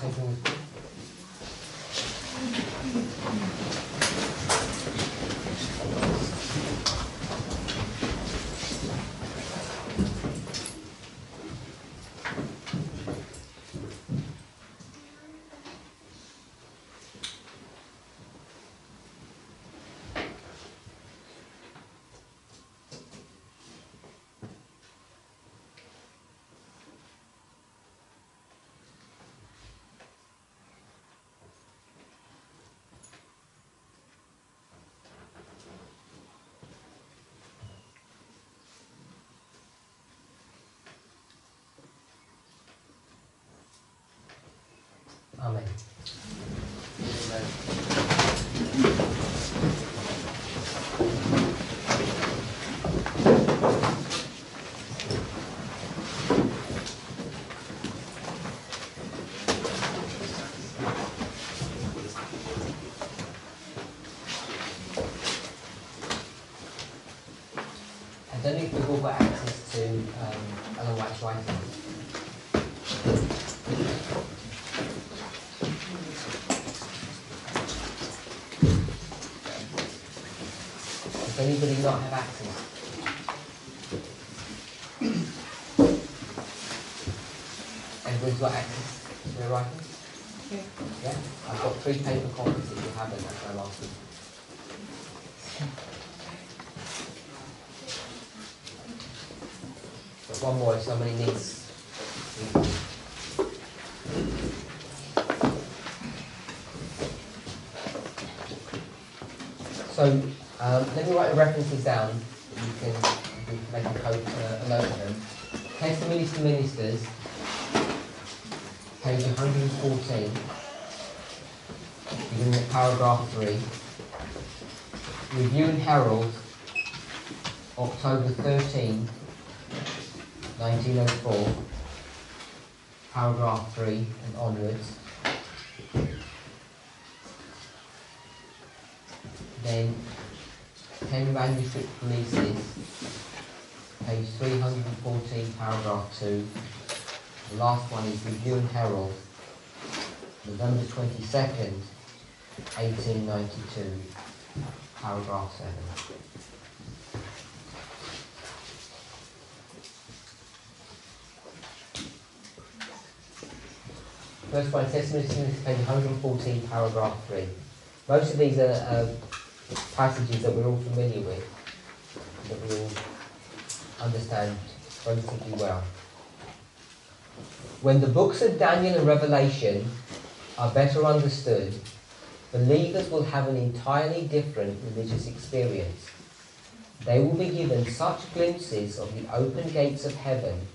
taken with you. Amen. I don't know if we've all got access to Ellen White's writing. Does anybody not have access? Everybody's got access to their writings? Yeah. Yeah? I've got 3 paper copies if you haven't, that's why I'm asking. But one more if somebody needs. So let me write the references down. You can make a note of them. Testimonies to Ministers, page 114, beginning at paragraph 3. Review and Herald, October 13, 1904, paragraph 3 and onwards. Then 10 manuscript releases, page 314, paragraph 2. The last one is Review and Herald, November 22nd, 1892, paragraph 7. First one, Testimony to Ministers, page 114, paragraph 3. Most of these are passages that we're all familiar with, that we all understand relatively well. When the books of Daniel and Revelation are better understood, believers will have an entirely different religious experience. They will be given such glimpses of the open gates of heaven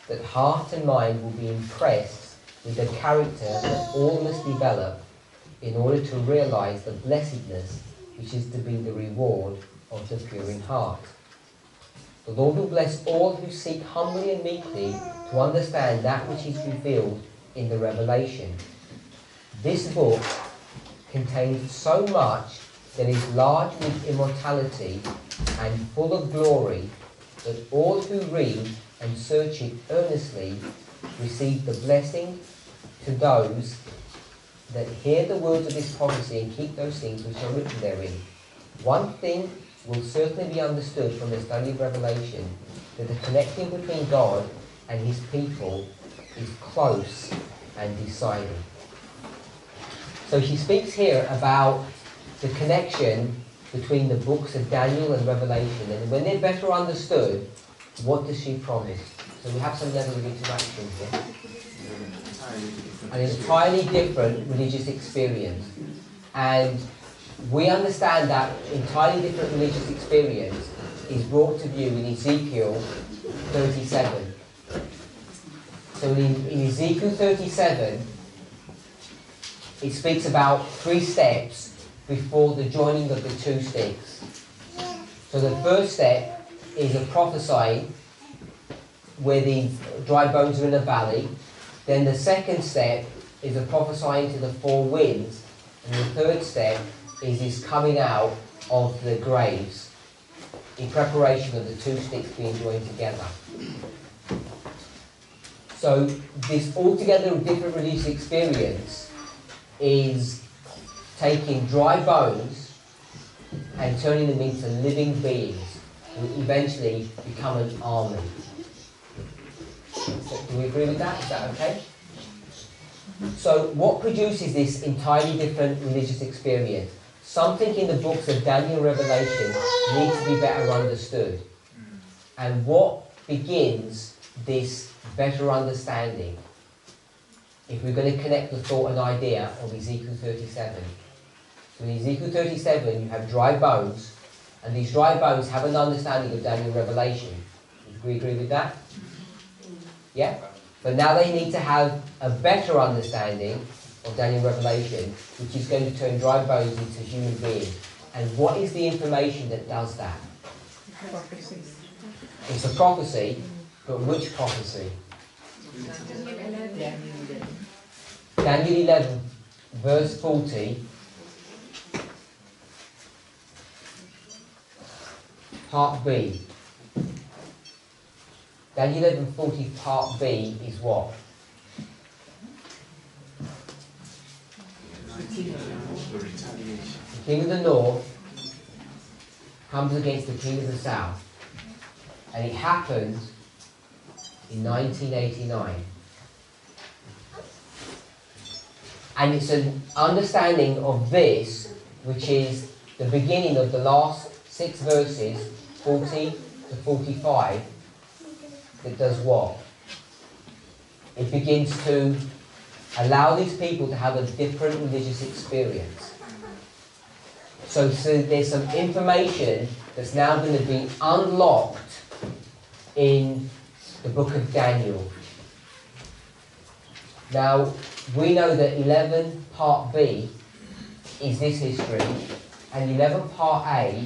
that heart and mind will be impressed with the character that all must develop in order to realize the blessedness which is to be the reward of the pure in heart. The Lord will bless all who seek humbly and meekly to understand that which is revealed in the Revelation. This book contains so much that is large with immortality and full of glory that all who read and search it earnestly receive the blessing to those that hear the words of this prophecy and keep those things which are written therein. One thing will certainly be understood from the study of Revelation, that the connection between God and his people is close and decided. So she speaks here about the connection between the books of Daniel and Revelation, and when they're better understood, what does she promise? So we have some level of interaction here. An entirely different religious experience. And we understand that entirely different religious experience is brought to view in Ezekiel 37. So in Ezekiel 37, it speaks about 3 steps before the joining of the 2 sticks. So the first step is a prophesying where the dry bones are in a valley. Then the second step is a prophesying to the 4 winds. And the third step is his coming out of the graves in preparation of the 2 sticks being joined together. So this altogether different religious experience is taking dry bones and turning them into living beings who will eventually become an army. Do we agree with that? Is that okay? So what produces this entirely different religious experience? Something in the books of Daniel and Revelation needs to be better understood. And what begins this better understanding? If we're going to connect the thought and idea of Ezekiel 37. So in Ezekiel 37 you have dry bones, and these dry bones have an understanding of Daniel and Revelation. Do we agree with that? Yeah? But now they need to have a better understanding of Daniel and Revelation, which is going to turn dry bones into human beings. And what is the information that does that? It's a prophecy, but which prophecy? Daniel 11, verse 40, part B. Daniel 11:40 part B is what? The king of the north comes against the king of the south, and it happened in 1989. And it's an understanding of this, which is the beginning of the last 6 verses, 40 to 45, that does what? It begins to allow these people to have a different religious experience. So there's some information that's now going to be unlocked in the book of Daniel. Now, we know that 11 part B is this history, and 11 part A,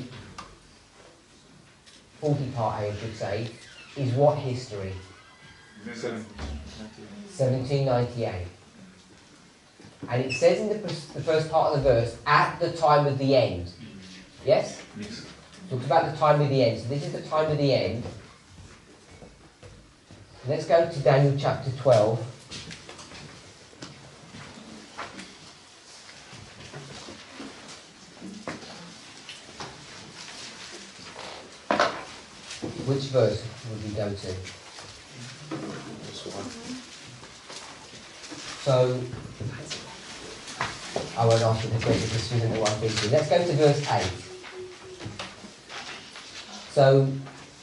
40 part A I should say, is what history? 1798. And it says in the first part of the verse, at the time of the end. Yes? Yes. Talks about the time of the end. So this is the time of the end. Let's go to Daniel chapter 12. Which verse would we go to? So, I won't ask you the question because you don't know what I'm thinking. Let's go to verse 8. So,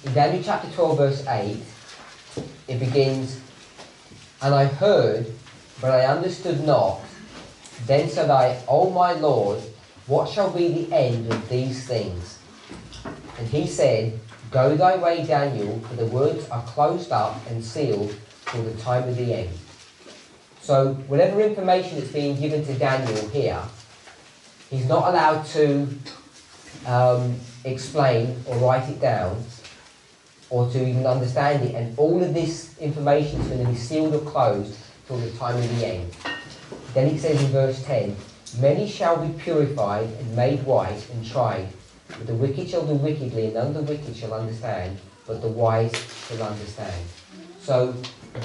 in Daniel chapter 12, verse 8, it begins, and I heard, but I understood not. Then said I, O my Lord, what shall be the end of these things? And he said, Go thy way, Daniel, for the words are closed up and sealed till the time of the end. So, whatever information that's being given to Daniel here, he's not allowed to explain or write it down or to even understand it. And all of this information is going to be sealed or closed till the time of the end. Then it says in verse 10, Many shall be purified and made white and tried. But the wicked shall do wickedly, and none of the wicked shall understand, but the wise shall understand. So,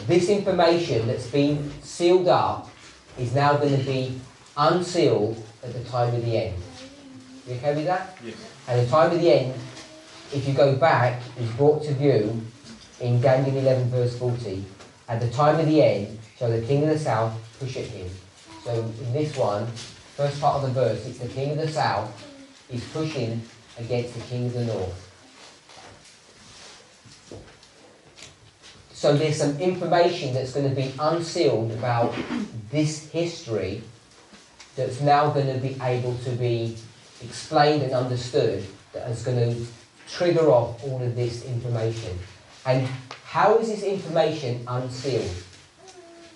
this information that's been sealed up is now going to be unsealed at the time of the end. You okay with that? Yes. And the time of the end, if you go back, is brought to view in Daniel 11 verse 40. At the time of the end, shall the king of the south push at him. So in this one, first part of the verse, it's the king of the south is pushing against the king of the north. So there's some information that's going to be unsealed about this history that's now going to be able to be explained and understood, that is going to trigger off all of this information. And how is this information unsealed?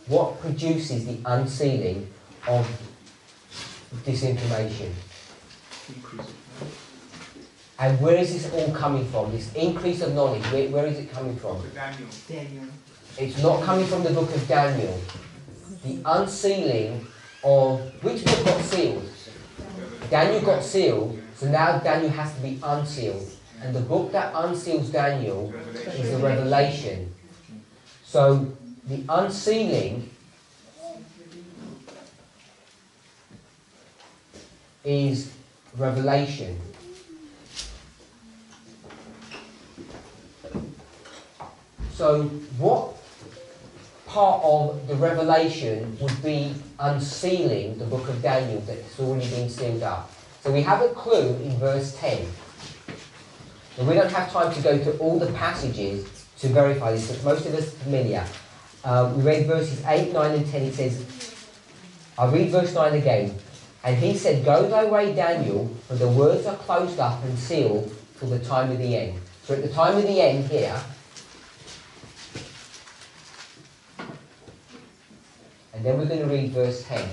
What produces the unsealing of this information? And where is this all coming from? This increase of knowledge, where is it coming from? Daniel. It's not coming from the book of Daniel. The unsealing of... Which book got sealed? Daniel got sealed, so now Daniel has to be unsealed. And the book that unseals Daniel is the Revelation. So the unsealing is revelation. So what part of the revelation would be unsealing the book of Daniel that's already been sealed up? So we have a clue in verse 10. And we don't have time to go to all the passages to verify this, but most of us are familiar. We read verses 8, 9 and 10. It says, I'll read verse 9 again. And he said, Go thy way, Daniel, for the words are closed up and sealed till the time of the end. So at the time of the end here, and then we're going to read verse 10.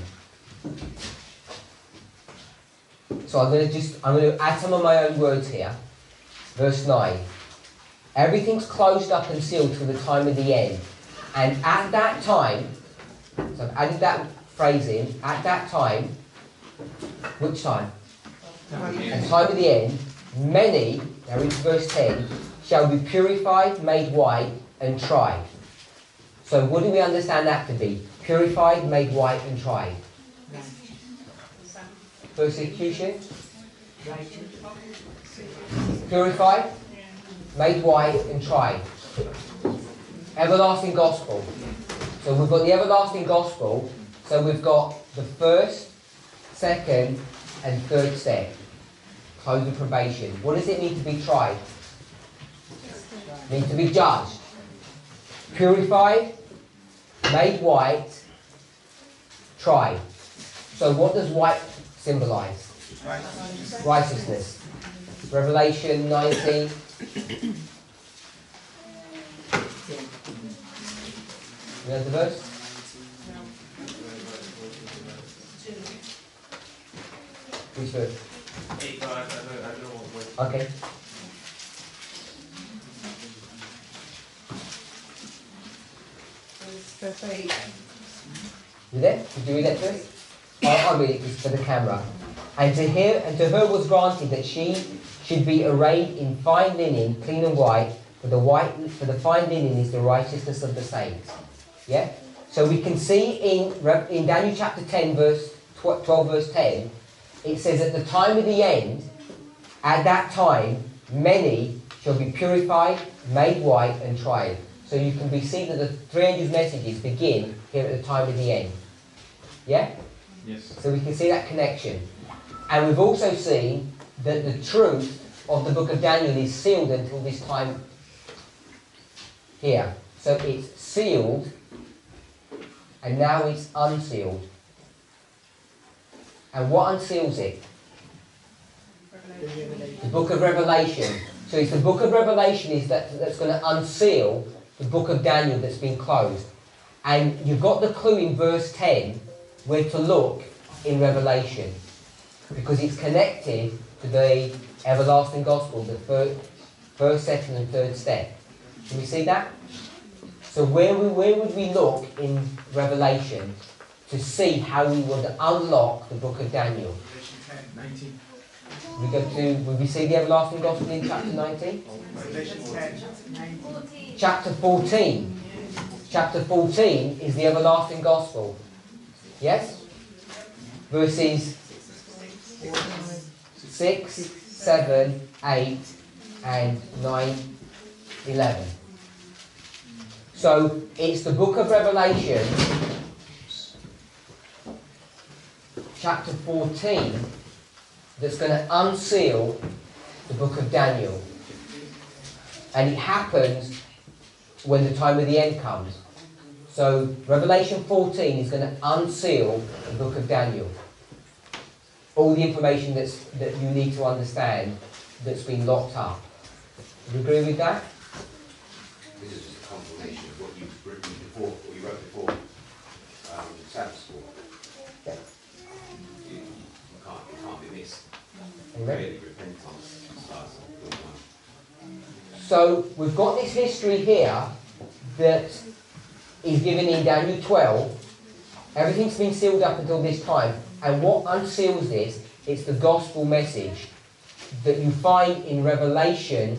So I'm going to add some of my own words here. Verse 9. Everything's closed up and sealed till the time of the end. And at that time, so I've added that phrase in, at that time, which time? At the time of the end, many, now read verse 10, shall be purified, made white, and tried. So what do we understand that to be? Purified, made white, and tried. Persecution. Purified, made white, and tried. Everlasting gospel. So we've got the everlasting gospel. So we've got the first, second, and third step. Close of probation. What does it mean to be tried? It means to be judged. Purified, made white, tried. So what does white symbolize? Righteousness. Revelation 19. You know the verse? Which verse? Okay. Verse 8. You there? Did you read that first? I'll read it for the camera. And to her was granted that she should be arrayed in fine linen, clean and white, for the fine linen is the righteousness of the saints. Yeah? So we can see in Daniel chapter 10, verse 12, verse 10, it says at the time of the end, at that time, many shall be purified, made white, and tried. So you can be seen that the 300 messages begin here at the time of the end. Yeah? Yes. So we can see that connection. And we've also seen that the truth of the book of Daniel is sealed until this time here. So it's sealed, and now it's unsealed. And what unseals it? The book of Revelation. So it's the book of Revelation that's going to unseal the book of Daniel that's been closed. And you've got the clue in verse 10 where to look in Revelation, because it's connected to the everlasting gospel, the first, second and third step. Can we see that? So where would we look in Revelation to see how we would unlock the book of Daniel? 19. Will we see the everlasting gospel in chapter 19? Chapter 14. Chapter 14 is the everlasting gospel. Yes? Verses 6, 7, 8, and 9, 11. So it's the book of Revelation, chapter 14, that's going to unseal the book of Daniel. And it happens when the time of the end comes. So Revelation 14 is going to unseal the book of Daniel. All the information that you need to understand that's been locked up. Do you agree with that? This is just a confirmation of what you've written before, or you wrote before Sabbath school. Yeah. You can't be missed. Amen. Really, repentance starts at the one. So we've got this history here that is given in Daniel 12. Everything's been sealed up until this time. And what unseals this is the gospel message that you find in Revelation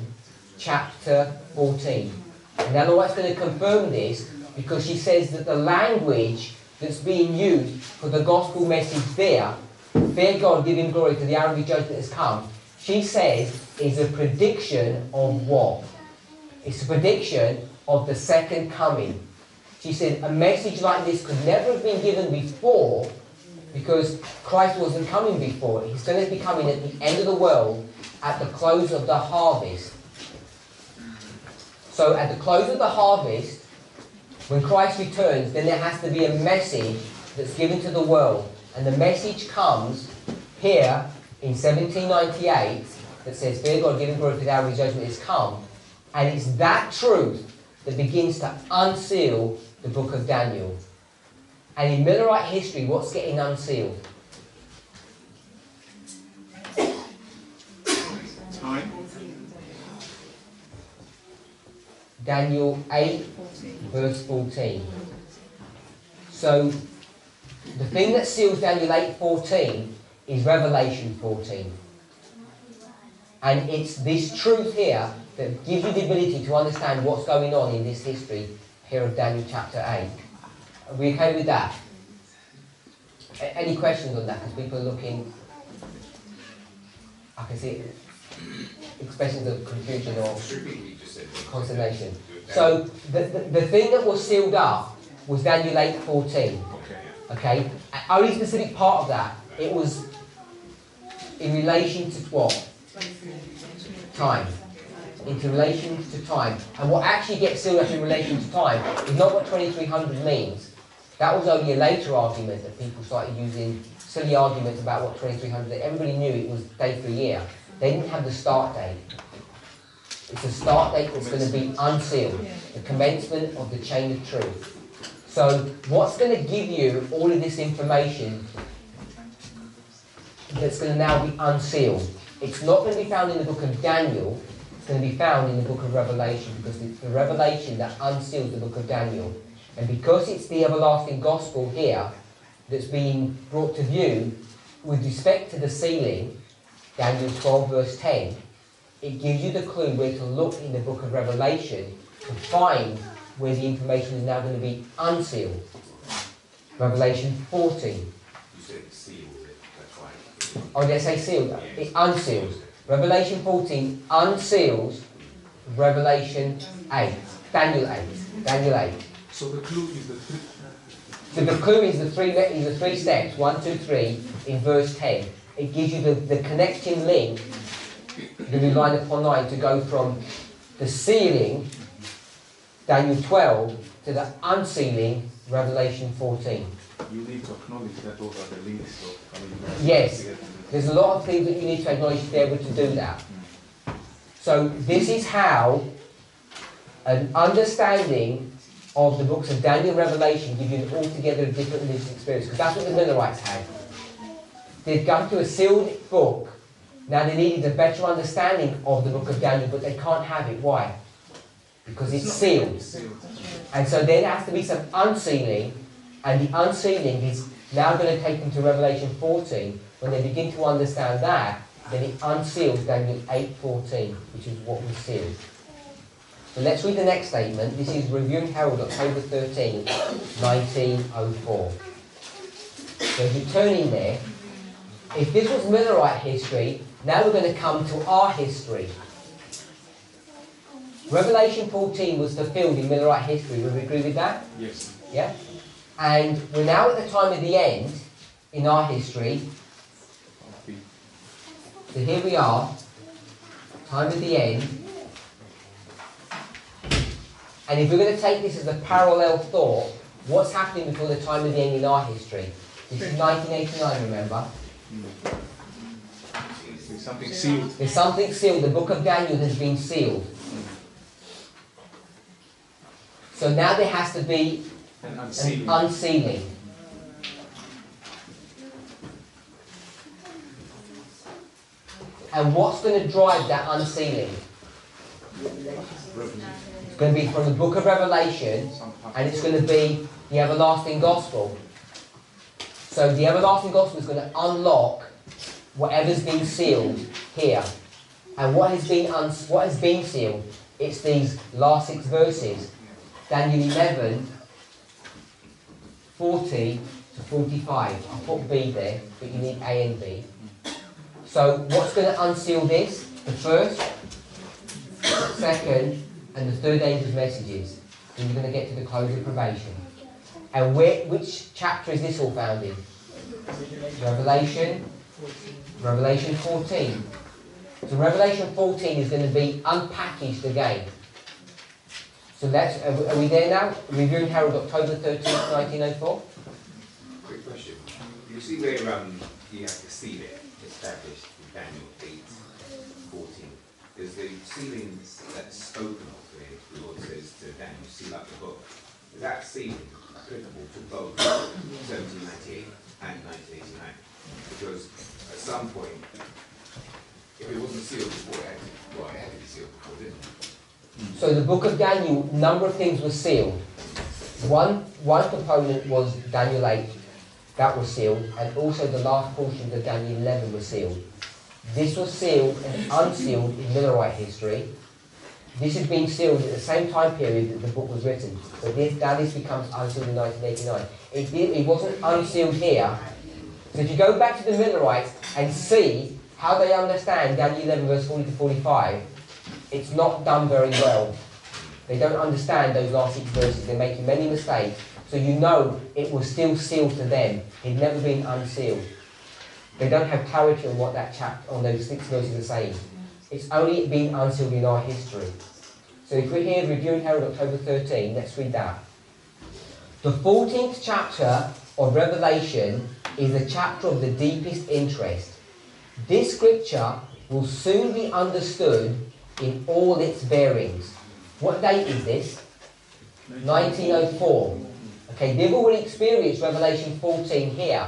chapter 14. And Ellen White's going to confirm this because she says that the language that's being used for the gospel message there, fear God, give him glory, for the hour of his judgment has come, she says is a prediction of what? It's a prediction of the second coming. She said a message like this could never have been given before because Christ wasn't coming before. He's going to be coming at the end of the world at the close of the harvest. So at the close of the harvest, when Christ returns, then there has to be a message that's given to the world. And the message comes here in 1798 that says, fear God, give him glory, for the hour of his judgment has come. And it's that truth that begins to unseal the book of Daniel. And in Millerite history, what's getting unsealed? Time. Daniel 8, verse 14. So, the thing that seals Daniel 8:14 is Revelation 14. And it's this truth here that gives you the ability to understand what's going on in this history here of Daniel chapter 8. Are we okay with that? Any questions on that? Because people are looking, I can see expressions of confusion or consternation. So the thing that was sealed up was Daniel 8:14. Okay? Only specific part of that, it was in relation to what? Time. Into relation to time. And what actually gets sealed up in relation to time is not what 2300 means. That was only a later argument that people started using silly arguments about what 2300. Everybody knew it was day for a year. They didn't have the start date. It's a start date that's going to be unsealed. The commencement of the chain of truth. So what's going to give you all of this information that's going to now be unsealed? It's not going to be found in the book of Daniel. It's going to be found in the book of Revelation, because it's the Revelation that unseals the book of Daniel. And because it's the everlasting gospel here that's being brought to view with respect to the sealing, Daniel 12 verse 10, it gives you the clue where to look in the book of Revelation to find where the information is now going to be unsealed. Revelation 14. You said sealed, that's right. Oh, did I say sealed? It unseals. Revelation 14 unseals Revelation 8. Daniel 8. Daniel 8. So the clue is the three. So the clue is the three steps, 1, 2, 3, in verse 10. It gives you the connecting link, the line upon line, to go from the sealing, Daniel 12, to the unsealing, Revelation 14. You need to acknowledge that those are the links. So, Yes, there's a lot of things that you need to acknowledge to be able to do that. So this is how an understanding of the books of Daniel and Revelation give you an altogether different religious experience, because that's what the Millerites had. They'd gone to a sealed book. Now they needed a better understanding of the book of Daniel, but they can't have it. Why? Because it's sealed. And so there has to be some unsealing, and the unsealing is now going to take them to Revelation 14. When they begin to understand that, then it unseals Daniel 8:14, which is what was sealed. So let's read the next statement. This is Review and Herald, October 13, 1904. So if you turn in there, if this was Millerite history, now we're going to come to our history. Revelation 14 was fulfilled in Millerite history. Would we agree with that? Yes. Yeah? And we're now at the time of the end in our history. So here we are, time of the end. And if we're going to take this as a parallel thought, what's happening before the time of the end in our history? This is 1989, remember? There's something sealed. There's something sealed. The book of Daniel has been sealed. So now there has to be an unsealing. And what's going to drive that unsealing? It's going to be from the book of Revelation, and it's going to be the everlasting gospel. So the everlasting gospel is going to unlock whatever's been sealed here. And what has been sealed? It's these last 6 verses. Daniel 11 40 to 45. I put B there, but you need A and B. So what's going to unseal this? The first, second, and the third angel's messages. So you're going to get to the close of probation. And which chapter is this all found in? Revelation 14. So Revelation 14 is going to be unpackaged again. So are we there now? Reviewing Herald, October 13th, 1904? Quick question. You see where you have to seal it, established in Daniel 8:14. There's the sealing that's spoken of where the Lord says to Daniel, seal up the book. Is that sealing applicable to both 1798 and 1989? Because at some point, if it wasn't sealed before, it had to be sealed before, didn't it? So the book of Daniel, a number of things were sealed. One component was Daniel 8, that was sealed, and also the last portion of Daniel 11 was sealed. This was sealed and unsealed in Millerite history. This had been sealed at the same time period that the book was written. So this becomes unsealed in 1989. It wasn't unsealed here. So if you go back to the Millerites and see how they understand Daniel 11 verse 40 to 45, it's not done very well. They don't understand those last 6 verses. They're making many mistakes. So you know it was still sealed to them. It had never been unsealed. They don't have clarity on what that chapter, on those 6 verses are saying. It's only been unsealed in our history. So if we're here reviewing Herald October 13, let's read that. The 14th chapter of Revelation is a chapter of the deepest interest. This scripture will soon be understood in all its bearings. What date is this? 1904. Okay, they've already experienced Revelation 14 here.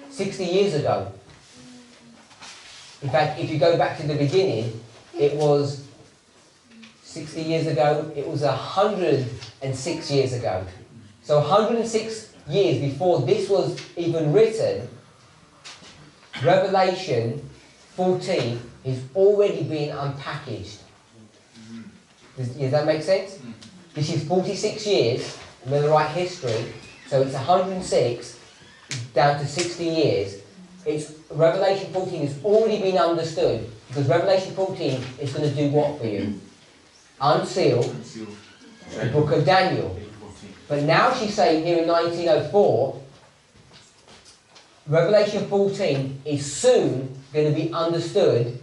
60 years ago. In fact, if you go back to the beginning, it was 60 years ago, it was 106 years ago. So 106 years before this was even written, Revelation 14 is already being unpackaged. Does that make sense? This is 46 years, Millerite history, so it's 106 down to 60 years. It's Revelation 14 has already been understood, because Revelation 14 is going to do what for you? Unseal the book of Daniel. But now she's saying here in 1904, Revelation 14 is soon going to be understood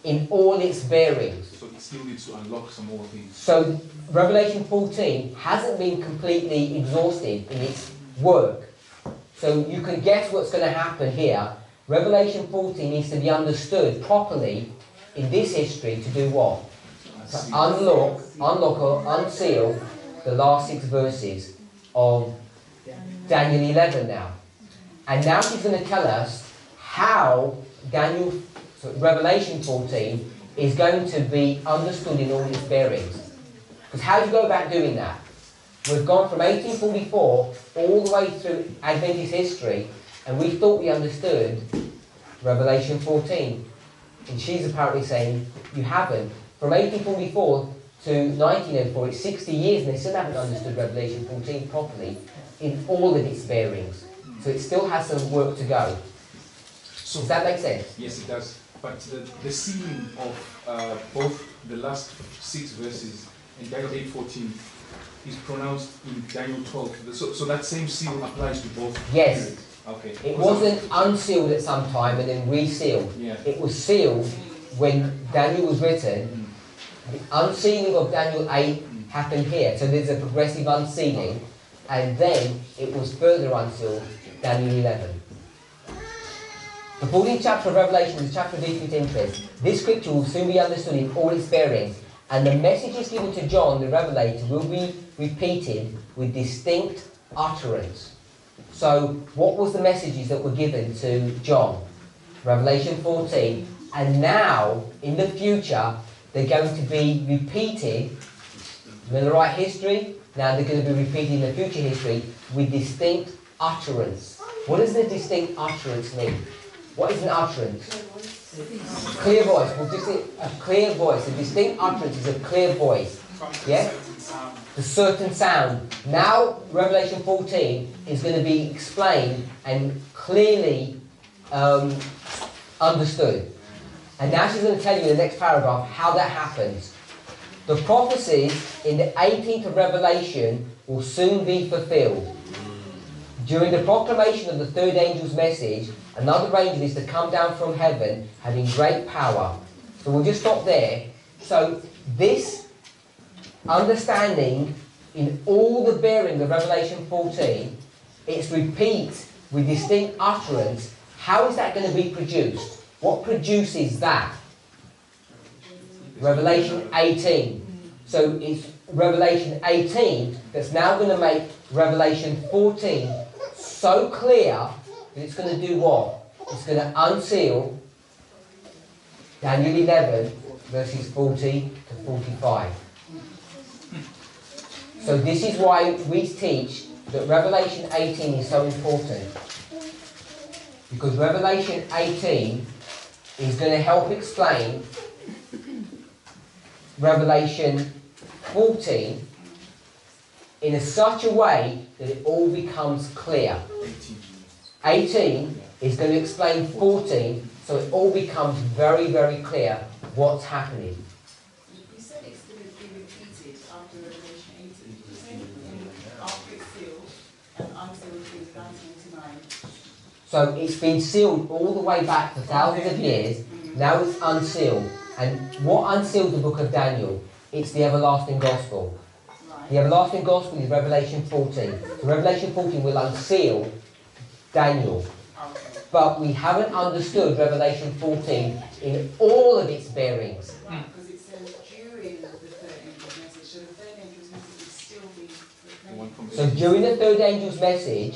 in all its bearings. So it still needs to unlock some more things. So Revelation 14 hasn't been completely exhausted in its work. So you can guess what's going to happen here. Revelation 14 needs to be understood properly in this history to do what? To unlock or unseal the last 6 verses of Daniel 11 now. And now she's going to tell us how Revelation 14 is going to be understood in all its bearings. Because how do you go about doing that? We've gone from 1844 all the way through Adventist history, and we thought we understood Revelation 14. And she's apparently saying, you haven't. From 1844 to 1904, it's 60 years, and they still haven't understood Revelation 14 properly in all of its bearings. So it still has some work to go. So, does that make sense? Yes, it does. But the sealing of both the last 6 verses in Daniel 8:14 is pronounced in Daniel 12. So that same seal applies to both. Yes. Periods. Okay. It wasn't unsealed at some time and then resealed. Yeah. It was sealed when Daniel was written. The unsealing of Daniel 8 happened here. So there's a progressive unsealing, and then it was further unsealed, Daniel 11. The 14th chapter of Revelation is a chapter of deepest interest. This scripture will soon be understood in all its bearings, and the messages given to John the Revelator will be repeated with distinct utterance. So, what was the messages that were given to John? Revelation 14. And now, in the future, they're going to be repeated in the right history. Now they're going to be repeated in the future history with distinct utterance. What does the distinct utterance mean? What is an utterance? Clear voice. Well, just a clear voice. A distinct utterance is a clear voice. Yeah? the certain sound. Now Revelation 14 is going to be explained and clearly understood. And now she's going to tell you in the next paragraph how that happens. The prophecies in the 18th of Revelation will soon be fulfilled. During the proclamation of the third angel's message, another angel is to come down from heaven having great power. So we'll just stop there. So this understanding in all the bearing of Revelation 14, it's repeat with distinct utterance. How is that going to be produced? What produces that? Revelation 18. So it's Revelation 18 that's now going to make Revelation 14 so clear that it's going to do what? It's going to unseal Daniel 11 verses 40 to 45. So this is why we teach that Revelation 18 is so important. Because Revelation 18 is going to help explain Revelation 14 in such a way that it all becomes clear. 18 is going to explain 14, so it all becomes very, very clear what's happening. You said it's going to be repeated after Revelation 18. You said after it's sealed and unsealed is 1989. So it's been sealed all the way back for thousands of years. Now it's unsealed. And what unsealed the book of Daniel? It's the everlasting gospel. The everlasting gospel is Revelation 14. So Revelation 14 will unseal Daniel. But we haven't understood Revelation 14 in all of its bearings. Right, because it says during the third angel's message. So the third angel's message is still being proclaimed. So during the third angel's message,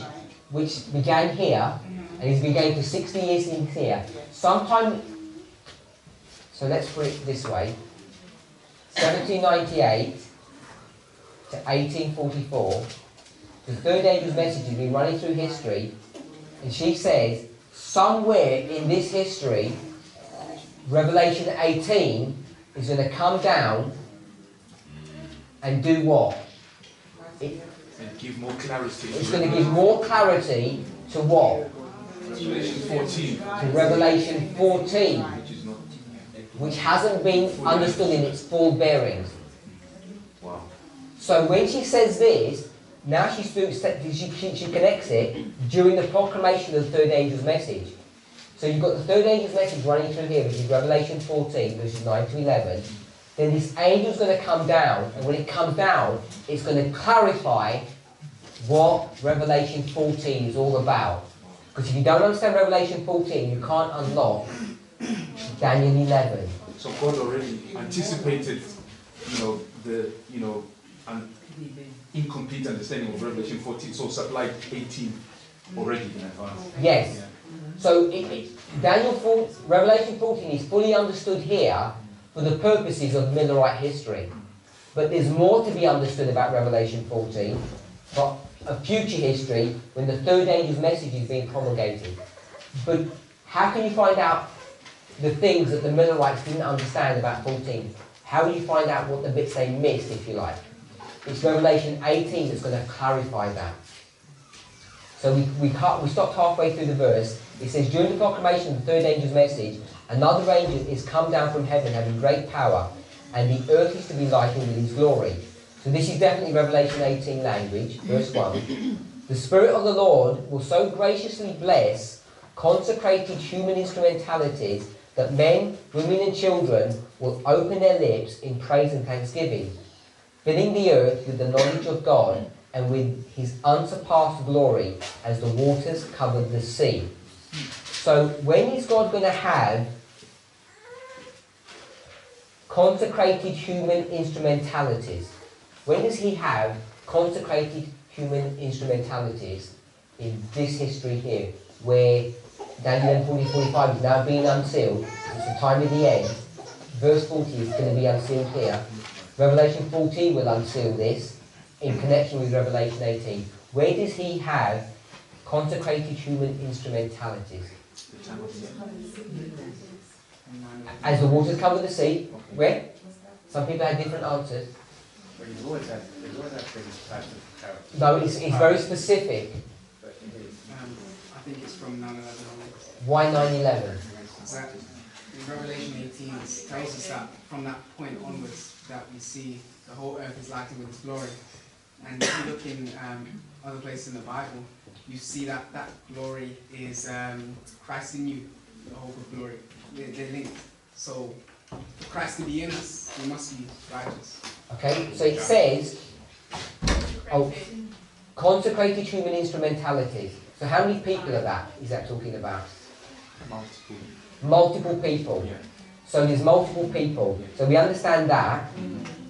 which began here, and it's been going for 60 years in here, sometime, so let's put it this way, 1798 to 1844, the third angel's message has been running through history, and she says, somewhere in this history, Revelation 18 is going to come down and do what? And give more clarity. It's going to give more clarity to what? Revelation 14. To Revelation 14, Which is not. which hasn't been understood in its full bearings. Wow. So when she says this, now she connects it during the proclamation of the third angel's message. So you've got the third angel's message running through here, which is Revelation 14, verses 9 to 11. Then this angel's going to come down, and when it comes down, it's going to clarify what Revelation 14 is all about. Because if you don't understand Revelation 14, you can't unlock Daniel 11. So God already anticipated, the incomplete understanding of Revelation 14, so supplied 18 already in advance. Yes. Yeah. So Revelation 14 is fully understood here for the purposes of Millerite history. But there's more to be understood about Revelation 14, but a future history when the third angel's message is being promulgated. But how can you find out the things that the Millerites didn't understand about 14? How will you find out what the bits they missed, if you like? It's Revelation 18 that's going to clarify that. So we stopped halfway through the verse. It says, during the proclamation of the third angel's message, another angel is come down from heaven having great power, and the earth is to be lightened with his glory. So this is definitely Revelation 18 language, verse 1. The Spirit of the Lord will so graciously bless consecrated human instrumentalities that men, women and children will open their lips in praise and thanksgiving, filling the earth with the knowledge of God and with his unsurpassed glory as the waters covered the sea. So when is God going to have consecrated human instrumentalities? When does he have consecrated human instrumentalities in this history here, where Daniel 40-45 is now being unsealed? It's the time of the end. Verse 40 is going to be unsealed here. Revelation 14 will unseal this in connection with Revelation 18. Where does he have consecrated human instrumentalities? As the waters cover the sea. Where? Some people had different answers. But there's always that famous type of character. No, it's very specific. But it is. I think it's from 9/11. Why 9/11? That in Revelation 18 it tells us that from that point onwards that we see the whole earth is lighted with His glory. And if you look in other places in the Bible, you see that that glory is Christ in you, the hope of glory. They're linked. So for Christ to be in us, we must be righteous. Okay, so it says, consecrated human instrumentalities. So how many people is that talking about? Multiple. Multiple people. Yeah. So there's multiple people. So we understand that.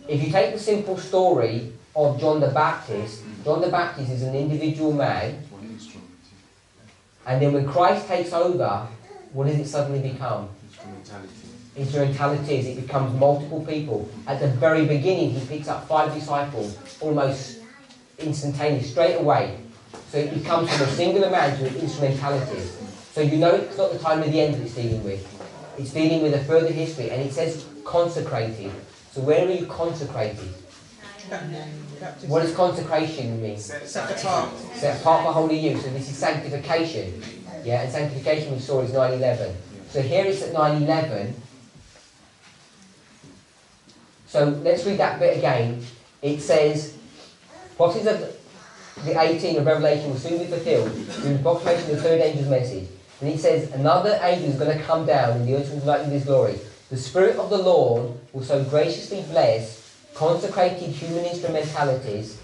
If you take the simple story of John the Baptist, John the Baptist is an individual man. One instrument. And then when Christ takes over, what does it suddenly become? Instrumentalities. It becomes multiple people. At the very beginning, he picks up 5 disciples, almost instantaneous, straight away. So it becomes from a singular man to an instrumentality. So you know it's not the time of the end that it's dealing with. It's dealing with a further history, and it says consecrated. So where are you consecrated? What does consecration mean? Set apart. Set apart for holy use. So this is sanctification. Yeah, and sanctification we saw is 9/11. So here it's at 9/11. So let's read that bit again. It says, prophecies of the 18 of Revelation will soon be fulfilled through the proclamation of the third angel's message. And it says, another angel is going to come down and the earth will be lighted with his glory. The Spirit of the Lord will so graciously bless consecrated human instrumentalities,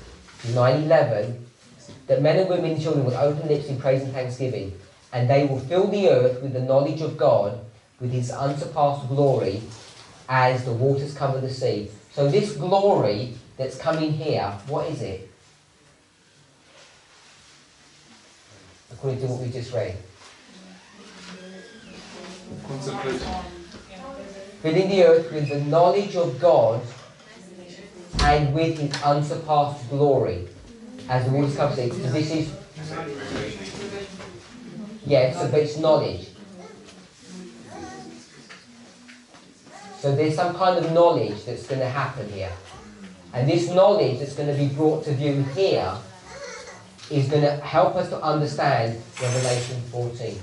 9/11, that men and women and children will open lips in praise and thanksgiving. And they will fill the earth with the knowledge of God, with His unsurpassed glory, as the waters cover the sea. So this glory that's coming here, what is it? According to what we just read. Consecration. Filling the earth with the knowledge of God and with His unsurpassed glory, as the waters cover the sea. So this is, but it's knowledge. So there's some kind of knowledge that's going to happen here. And this knowledge that's going to be brought to view here is going to help us to understand Revelation 14.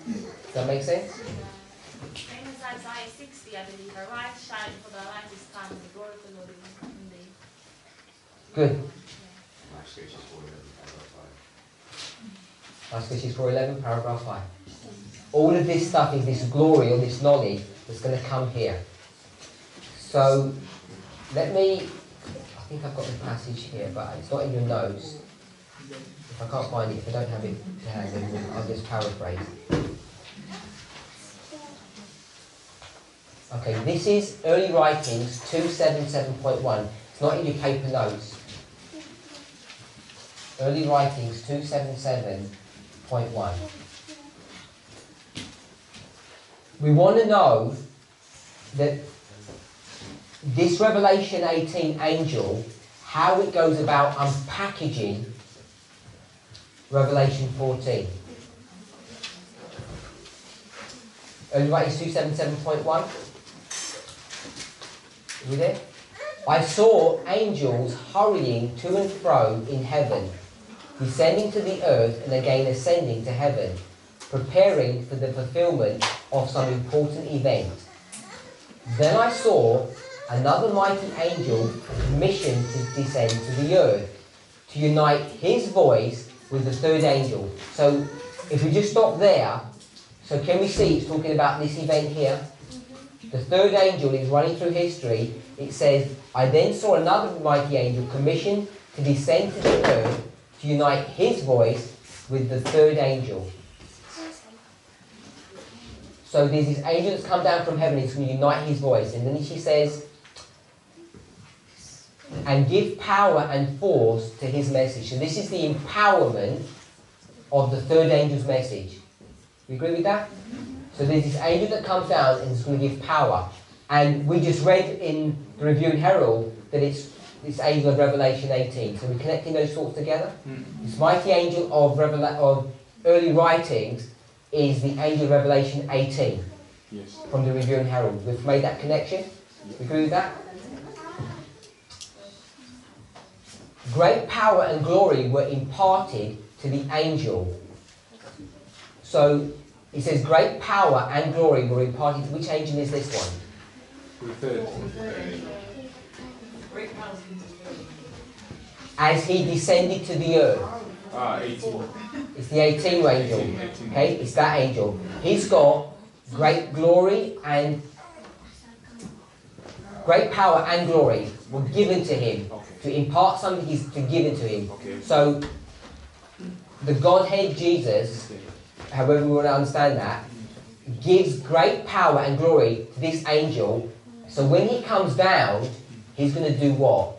Does that make sense? Same as Isaiah 60, I believe. Arise, shine, for the light is come, the glory of the Lord is in thee. Good. Isaiah 4:11, paragraph 5. Isaiah 4:11, paragraph 5. All of this stuff is this glory or this knowledge that's going to come here. So, let me, I think I've got the passage here, but it's not in your notes. If I can't find it, if I don't have it to hand, then I'll just paraphrase. Okay, this is Early Writings 277.1. It's not in your paper notes. Early Writings 277.1. We want to know that this Revelation 18 angel, how it goes about unpackaging Revelation 14. Early Writings 277.1. Are we there? I saw angels hurrying to and fro in heaven, descending to the earth and again ascending to heaven, preparing for the fulfillment of some important event. Then I saw another mighty angel commissioned to descend to the earth, to unite his voice with the third angel. So if we just stop there, so can we see it's talking about this event here? The third angel is running through history. It says, I then saw another mighty angel commissioned to descend to the earth, to unite his voice with the third angel. So there's this angel that's come down from heaven, he's going to unite his voice. And then she says, and give power and force to his message. So this is the empowerment of the third angel's message. You agree with that? So there's this angel that comes down and is going to give power. And we just read in the Review and Herald that it's this angel of Revelation 18. So we're connecting those thoughts together. This mighty angel of early writings is the angel of Revelation 18. Yes. From the Review and Herald. We've made that connection. You agree with that? great power and glory were imparted to the angel. So it says great power and glory were imparted. Which angel is this one? The third. Great powers into As he descended to the earth. 18. It's the 18th angel. 18. Okay, it's that angel. He's got great glory and great power and glory were given to him. Okay. To impart something is to give it to him. Okay. So the Godhead Jesus, however we want to understand that, gives great power and glory to this angel. So when he comes down, he's going to do what?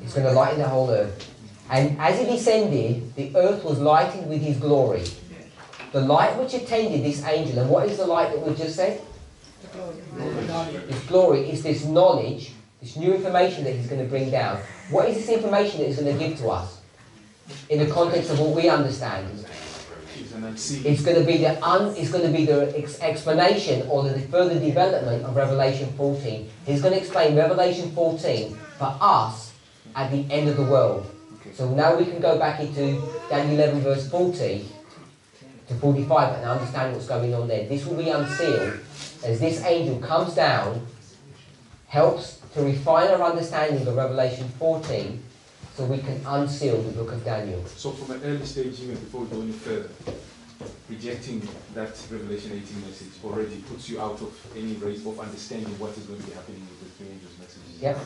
He's going to lighten the whole earth. And as he descended, the earth was lighted with his glory. The light which attended this angel, and what is the light that we just said? His glory is this knowledge, this new information that he's going to bring down. What is this information that he's going to give to us? In the context of what we understand. It's going to be the explanation or the further development of Revelation 14. He's going to explain Revelation 14 for us at the end of the world. So now we can go back into Daniel 11 verse 40 to 45 and understand what's going on there. This will be unsealed as this angel comes down, helps to refine our understanding of Revelation 14 so we can unseal the book of Daniel. So from an early stage, even before we go any further, rejecting that Revelation 18 message already puts you out of any race of understanding what is going to be happening with the three angels' messages. Yep.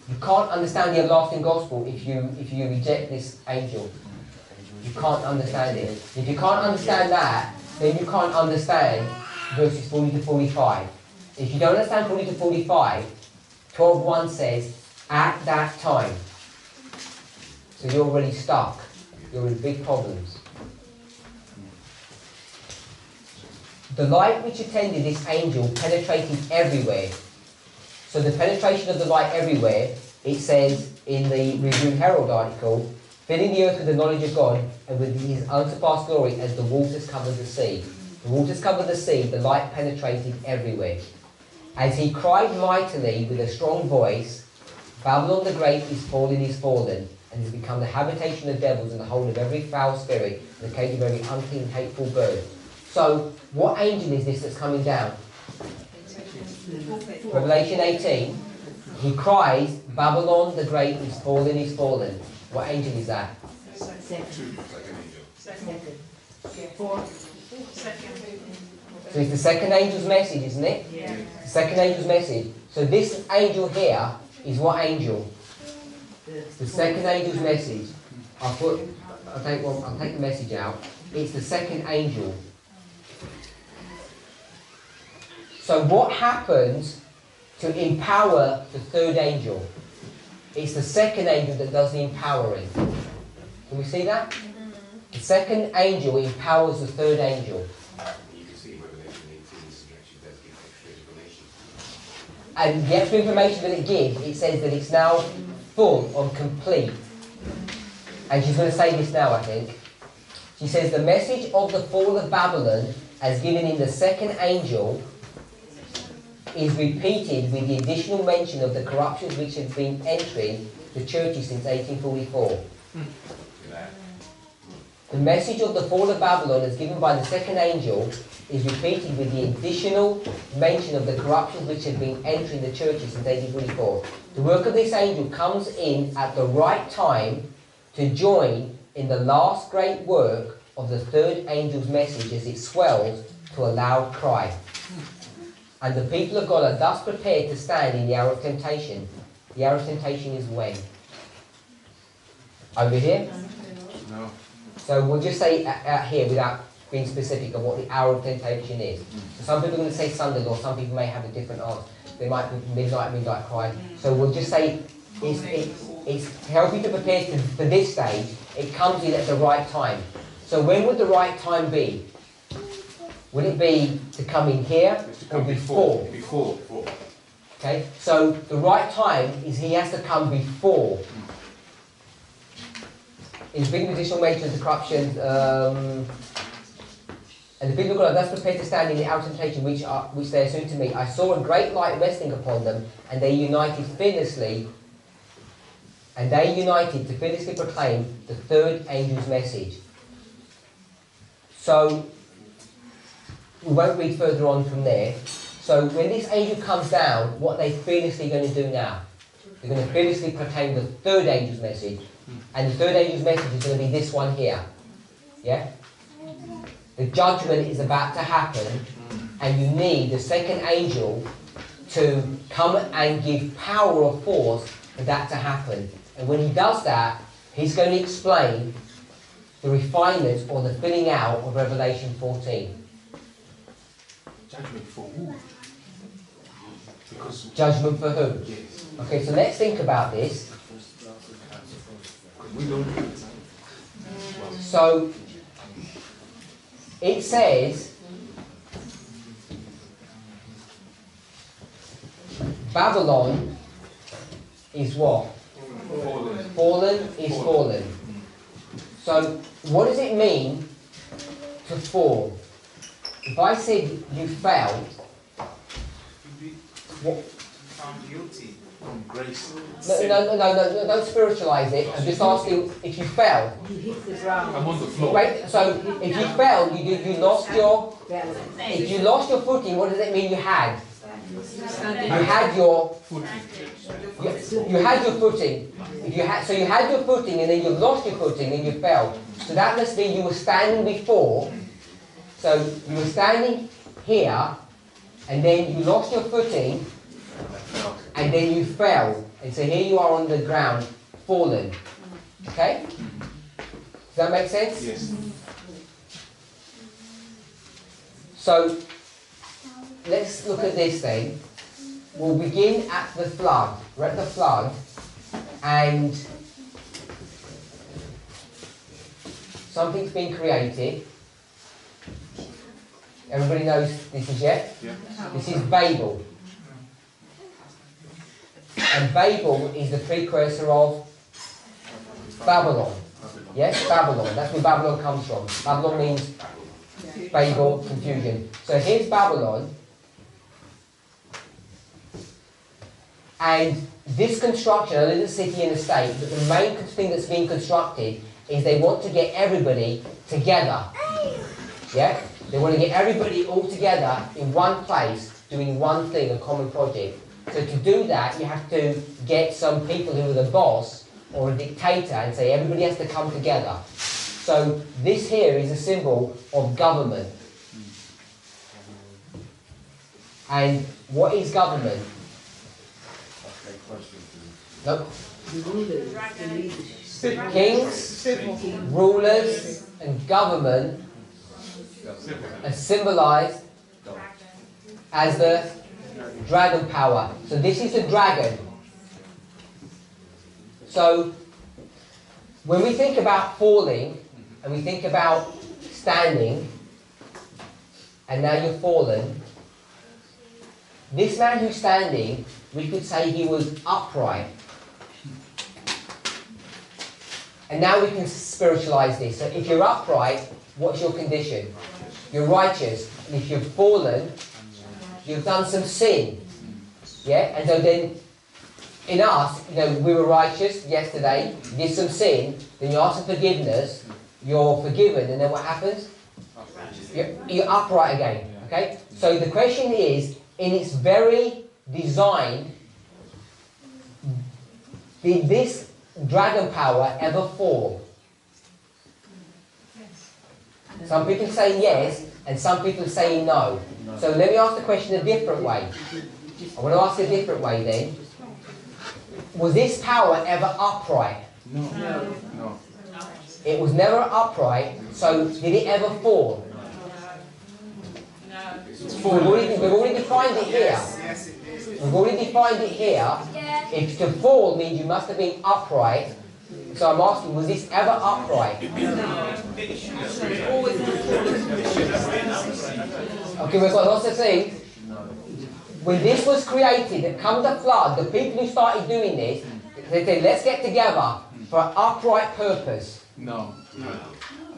You can't understand the everlasting gospel if you reject this angel. You can't understand it. If you can't understand that, then you can't understand verses 40 to 45. If you don't understand 40 to 45, 12:1 says, at that time. So you're already stuck. You're in big problems. The light which attended this angel penetrated everywhere. So the penetration of the light everywhere, it says in the Review Herald article, filling the earth with the knowledge of God and with his unsurpassed glory as the waters covered the sea. The waters covered the sea, the light penetrated everywhere. As he cried mightily with a strong voice, Babylon the Great is fallen, and has become the habitation of devils and the hold of every foul spirit, and the cage of every unclean, hateful bird. So, what angel is this that's coming down? Revelation 18. He cries, Babylon the Great is fallen. What angel is that? Second. So it's the second angel's message, isn't it? Yeah. The second angel's message. So this angel here is what angel? The second angel's message. I'll take the message out. It's the second angel. So what happens to empower the third angel? It's the second angel that does the empowering. Can we see that? The second angel empowers the third angel. You can see Revelation 18 actually does give extra information. And the extra information that it gives, it says that it's now full or complete. And she's going to say this now, I think. She says, the message of the fall of Babylon, as given in the second angel, is repeated with the additional mention of the corruptions which have been entering the churches since 1844. The message of the fall of Babylon, as given by the second angel, is repeated with the additional mention of the corruptions which have been entering the churches since 1844. The work of this angel comes in at the right time to join in the last great work of the third angel's message as it swells to a loud cry. And the people of God are thus prepared to stand in the hour of temptation. The hour of temptation is when? Over here? No. So we'll just say out here without being specific of what the hour of temptation is. So some people are going to say Sunday, or some people may have a different answer. They might be midnight cry. So we'll just say it's helping to prepare for this stage. It comes in at the right time. So when would the right time be? Would it be to come in here or before? Before. Okay, so the right time is he has to come before. In speaking additional mention of the corruption, and the people of God are thus prepared to stand in the hour of temptation which they are soon to meet. I saw a great light resting upon them, and they united fearlessly and they united to fearlessly proclaim the third angel's message. So, we won't read further on from there. So when this angel comes down, what are they fearlessly going to do now? They're going to fearlessly proclaim the third angel's message. And the third angel's message is going to be this one here. Yeah? The judgment is about to happen, and you need the second angel to come and give power or force for that to happen. And when he does that, he's going to explain the refinements or the filling out of Revelation 14. Judgment for who? Because Judgment for who? yes, Okay, so let's think about this. we don't. So, it says, Babylon is what? Fallen. Fallen is fallen. So, what does it mean to fall? If I said you fell, what? Found guilty. From grace. No, don't spiritualize it. I'm just asking if you fell. I'm on the floor. Right? So, if you fell, you lost your. If you lost your footing, what does it mean you had? You had your. You had your footing. If you had, so you had your footing, and then you lost your footing, and you fell. So that must mean you were standing before. So you were standing here, and then you lost your footing, and then you fell. And so here you are on the ground, fallen. Okay? Does that make sense? Yes. So let's look at this then. We'll begin at the flood. We're at the flood, and something's been created. Everybody knows this is yet? Yeah. This is Babel. And Babel is the precursor of Babylon. Yes, Babylon. That's where Babylon comes from. Babylon means Babel, confusion. So here's Babylon. And this construction, I live in the city and the state, but the main thing that's being constructed is they want to get everybody together. Yeah? They want to get everybody all together in one place, doing one thing, a common project. So to do that, you have to get some people who are the boss or a dictator and say everybody has to come together. So this here is a symbol of government. And what is government? Nope. Kings, rulers, and government are symbolized as the dragon power. So this is the dragon. So when we think about falling and we think about standing and now you're fallen, this man who's standing, we could say he was upright. And now we can spiritualize this. So if you're upright, what's your condition? You're righteous. And if you've fallen, you've done some sin. Yeah? And so then, in us, we were righteous yesterday, you did some sin, then you ask for forgiveness, you're forgiven, and then what happens? You're upright again. Okay? So the question is, in its very design, did this dragon power ever fall? Some people say yes, and some people say no. So let me ask the question a different way. I want to ask a different way then. Was this power ever upright? No. It was never upright, so did it ever fall? We've already defined it here. Yes, it is. We've already defined it here. If to fall means you must have been upright. So I'm asking, was this ever upright? Okay, we've got lots of things. When this was created, that come the flood, the people who started doing this, they said, let's get together for an upright purpose. No.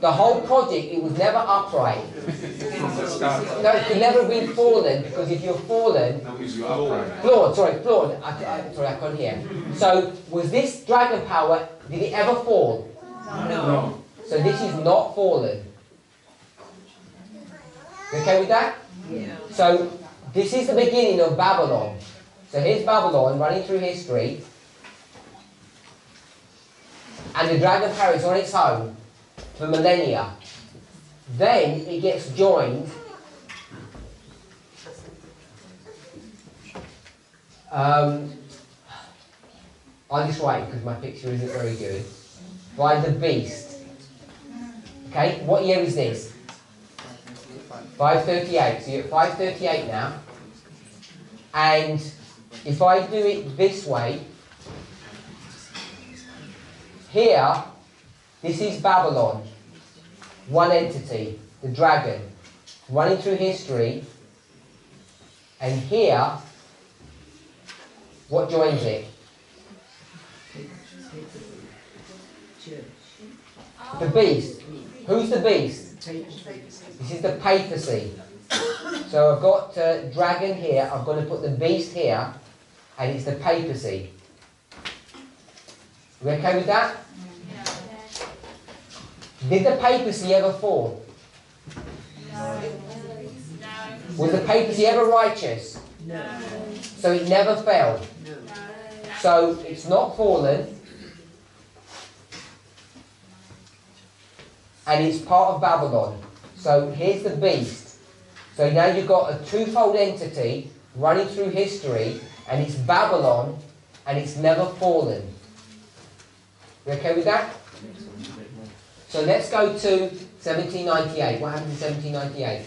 The whole project, it was never upright. From the start. No, it could never be fallen, because if you're fallen, Now is your upright. flawed, sorry, sorry, I can't hear. So, was this dragon power, did it ever fall? No. So this is not fallen. You okay with that? Yeah. So, this is the beginning of Babylon. So here's Babylon running through history. And the dragon power is on its own for millennia. Then it gets joined I'll just write because my picture isn't very good. By the beast. Okay, what year is this? 538. So you're at 538 now. And if I do it this way, here, this is Babylon. One entity, the dragon, running through history. And here, what joins it? The beast. Who's the beast? This is the papacy. So I've got dragon here, I've got to put the beast here, and it's the papacy. We okay with that? Did the papacy ever fall? Was the papacy ever righteous? No. So it never fell. No. So it's not fallen. And it's part of Babylon. So here's the beast. So now you've got a twofold entity running through history, and it's Babylon, and it's never fallen. You okay with that? So let's go to 1798. What happened in 1798?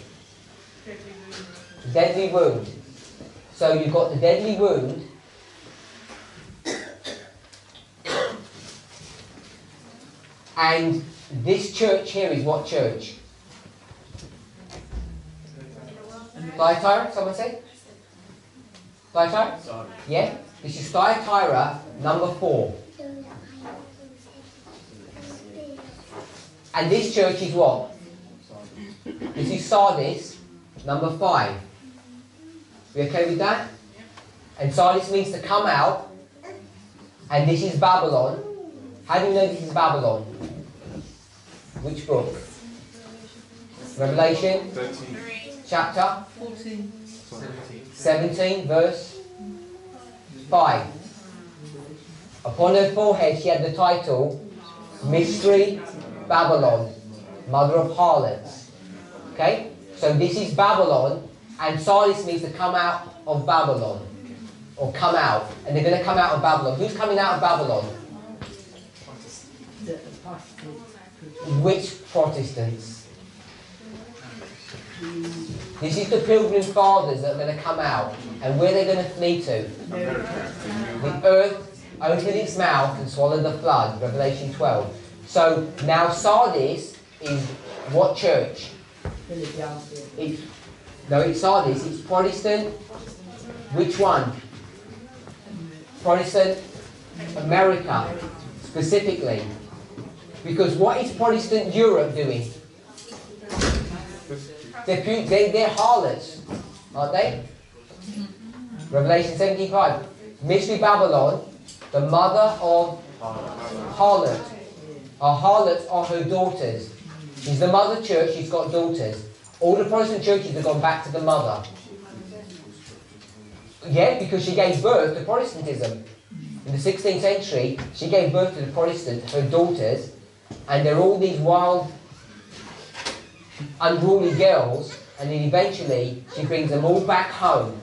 Deadly wound. So you've got the deadly wound. And this church here is what church? Thyatira, someone say? Thyatira? Yeah? This is Thyatira, number 4. And this church is what? This is Sardis, number 5. We okay with that? And Sardis means to come out. And this is Babylon. How do you know this is Babylon? Which book? Revelation? 13. Chapter? 14. 17, verse 5. Upon her forehead she had the title, Mystery Babylon, Mother of Harlots. Okay? So this is Babylon, and Sardis means to come out of Babylon. Or come out. And they're going to come out of Babylon. Who's coming out of Babylon? The apostate. Which Protestants? This is the Pilgrim Fathers that are going to come out. And where are they going to flee to? The earth opened its mouth and swallowed the flood. Revelation 12. So now Sardis is what church? Philadelphia. It's Sardis. It's Protestant. Which one? Protestant America, specifically. Because what is Protestant Europe doing? They're harlots, aren't they? Revelation 17:5. Mystery Babylon, the mother of harlot. Our harlots are her daughters. She's the mother church, she's got daughters. All the Protestant churches have gone back to the mother. Yeah, because she gave birth to Protestantism. In the 16th century, she gave birth to the Protestant, her daughters, and they're all these wild, unruly girls, and then eventually she brings them all back home.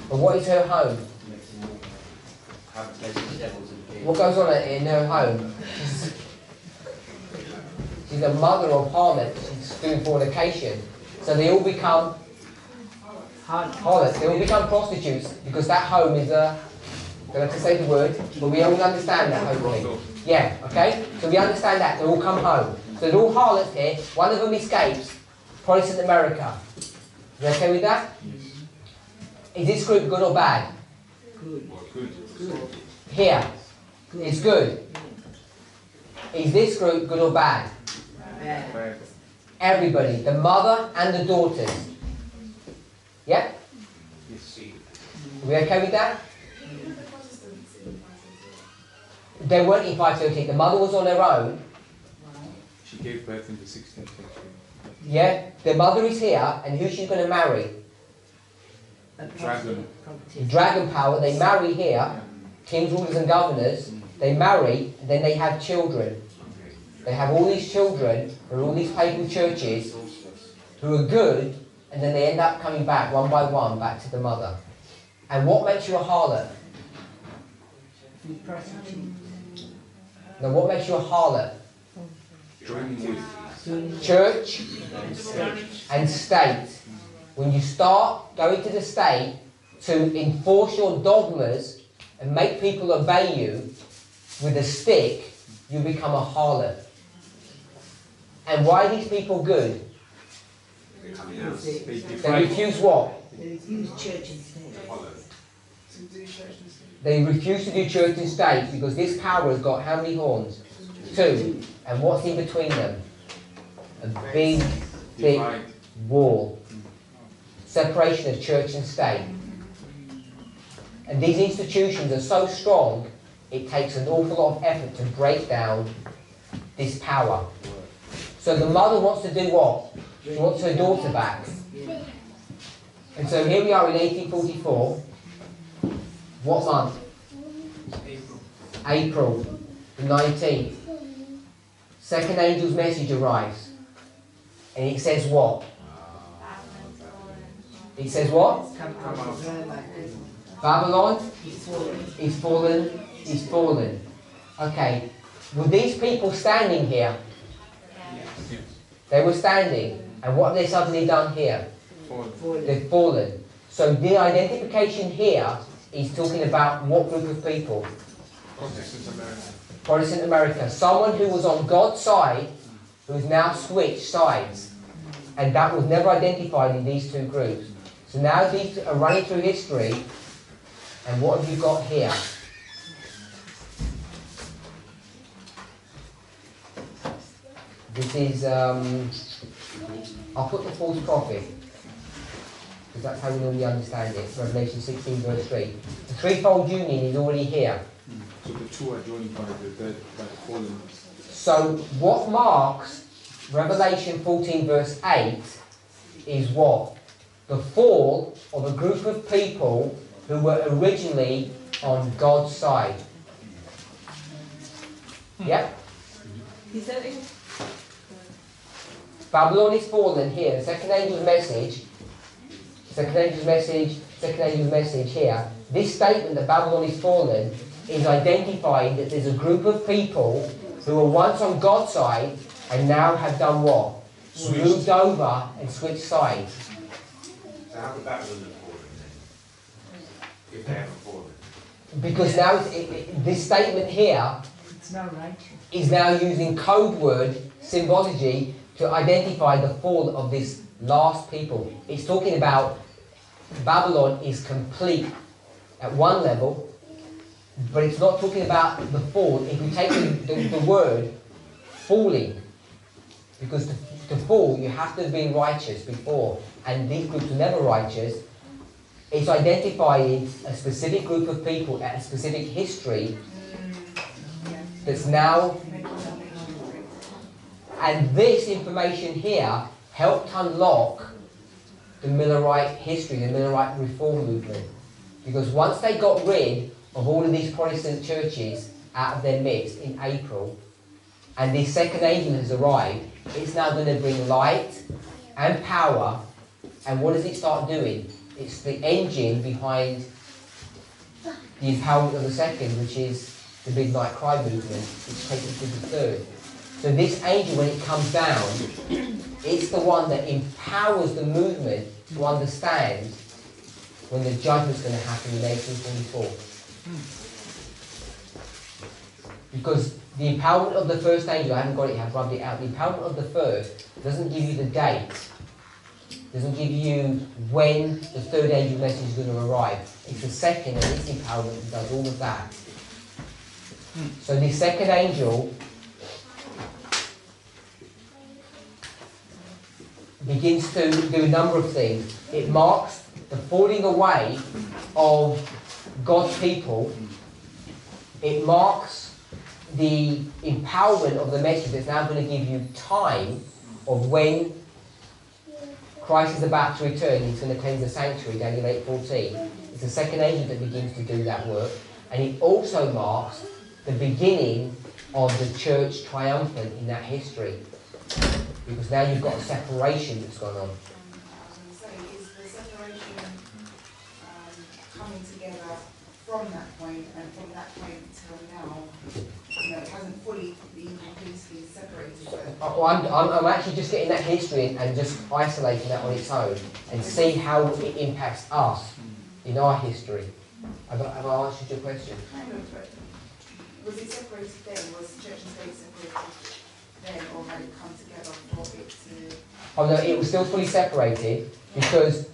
But what is her home? What goes on in her home? She's a mother of harlots. She's doing fornication. So they all become harlots. They all become prostitutes because that home is a... I don't have to say the word, but we all understand that, hopefully. Yeah, okay? So we understand that. They all come home. So they're all harlots here. One of them escapes. Protestant America. You okay with that? Is this group good or bad? Good. Good. Here. It's good. Is this group good or bad? Bad. Everybody, the mother and the daughters. Yeah? Are we okay with that? They weren't in 513. The mother was on her own. She gave birth in the 16th century. Yeah? The mother is here, and who's she going to marry? Dragon. The dragon power. They marry here. Kings, rulers, and governors. They marry, and then they have children. They have all these children, or all these papal churches, who are good, and then they end up coming back one by one back to the mother. And what makes you a harlot? Now, what makes you a harlot? Joining with Church and state. When you start going to the state to enforce your dogmas and make people obey you with a stick, you become a harlot. And why are these people good? They refuse what? They refuse church and state. They refuse to do church and state because this power has got how many horns? 2. And what's in between them? A big, thick wall. Separation of church and state. And these institutions are so strong, it takes an awful lot of effort to break down this power. So the mother wants to do what? She wants her daughter back. And so here we are in 1844. What month? April the 19th. Second angel's message arrives. And it says what? It says what? Babylon is fallen, is fallen. Okay. Were these people standing here? They were standing. And what have they suddenly done here? They've fallen. So the identification here is talking about what group of people? Protestant America. Protestant America. Someone who was on God's side, who has now switched sides. And that was never identified in these two groups. So now these are running through history. And what have you got here? This is, I'll put the false prophet, because that's how we normally understand it. Revelation 16 verse 3. The threefold union is already here. So the two are joined by the fallen. So what marks Revelation 14 verse 8 is what? The fall of a group of people who were originally on God's side. Yep? Babylon is fallen here. The second angel's message, second angel's message here. This statement that Babylon is fallen is identifying that there's a group of people who were once on God's side and now have done what? Moved over and switched sides. So how could Babylon have fallen then? If they haven't fallen? Because now this statement here It's not righteous. is now using code word symbology to identify the fall of this last people. It's talking about Babylon is complete at one level, but it's not talking about the fall. If you take the word falling, because to fall you have to have been righteous before, and these groups are never righteous. It's identifying a specific group of people at a specific history that's now. And this information here helped unlock the Millerite history, the Millerite reform movement. Because once they got rid of all of these Protestant churches out of their midst in April, and this second angel has arrived, it's now going to bring light and power. And what does it start doing? It's the engine behind the empowerment of the second, which is the Midnight Cry movement, which takes us to the third. So this angel, when it comes down, it's the one that empowers the movement to understand when the judgment's going to happen in 1844. Because the empowerment of the first angel, I haven't got it, I've rubbed it out. The empowerment of the first doesn't give you the date, doesn't give you when the third angel message is going to arrive. It's the second, and its empowerment does all of that. So the second angel begins to do a number of things. It marks the falling away of God's people. It marks the empowerment of the message that's now going to give you time of when Christ is about to return. He's going to cleanse the sanctuary, Daniel 8:14. It's the second angel that begins to do that work. And it also marks the beginning of the church triumphant in that history. Because now you've got a separation that's gone on. So is the separation coming together from that point, and from that point till now, it hasn't fully been completely separated? I'm actually just getting that history and just isolating that on its own and see how it impacts us in our history. Have I answered your question? Kind of, but was it separated then? Was church and state separated then, or had it come together for it to... Oh no, it was still fully separated because,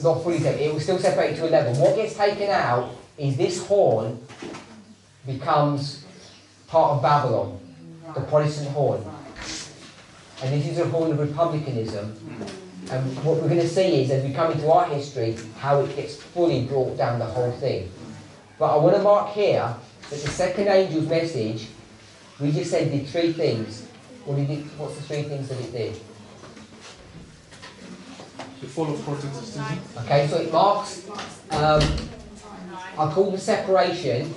not fully separated, it was still separated to a level. What gets taken out is this horn becomes part of Babylon, the Protestant horn. And this is a horn of republicanism. And what we're going to see is, as we come into our history, how it gets fully brought down the whole thing. But I want to mark here that the second angel's message, we just said, did three things. What's the three things that it did? The fall of Protestantism. Okay, so it marks, I call the separation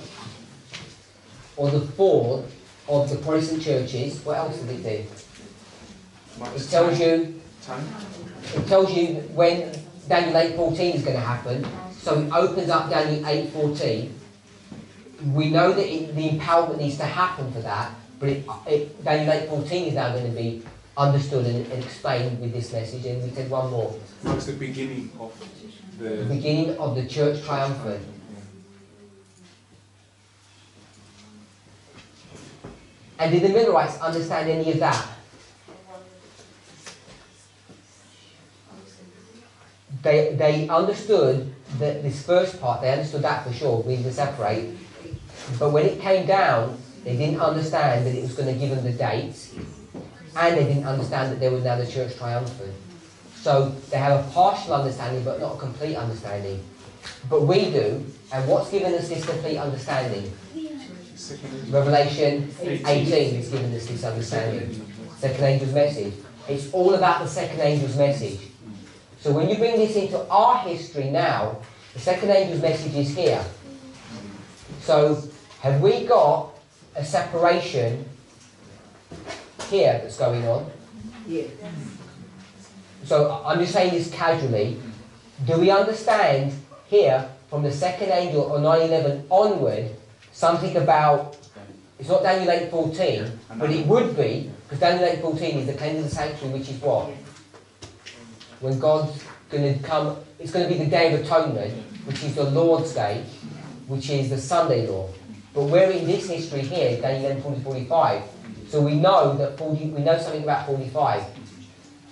or the fall of the Protestant churches. What else did it do? It tells you Time. It tells you when Daniel 8:14 is going to happen. So it opens up Daniel 8:14. We know that the empowerment needs to happen for that, but Daniel 8:14 is now going to be understood and explained with this message. And we said one more. Marks the beginning of The beginning of the church triumphant. And did the Millerites understand any of that? They understood that this first part, they understood that for sure, we need to separate. But when it came down, they didn't understand that it was going to give them the dates, and they didn't understand that they were now the church triumphant. So they have a partial understanding, but not a complete understanding. But we do, and what's given us this complete understanding? Revelation 18 has given us this understanding. Second angel's message. It's all about the second angel's message. So when you bring this into our history now, the second angel's message is here. So have we got a separation here that's going on? Yeah. So I'm just saying this casually. Do we understand here from the second angel on 9/11 onward something about, it's not Daniel 8:14, but it would be, because Daniel 8:14 is the cleansing of the sanctuary, which is what? When God's going to come, it's going to be the Day of Atonement, which is the Lord's Day, which is the Sunday law. But we're in this history here, Daniel 11:40-45. So we know that we know something about 45.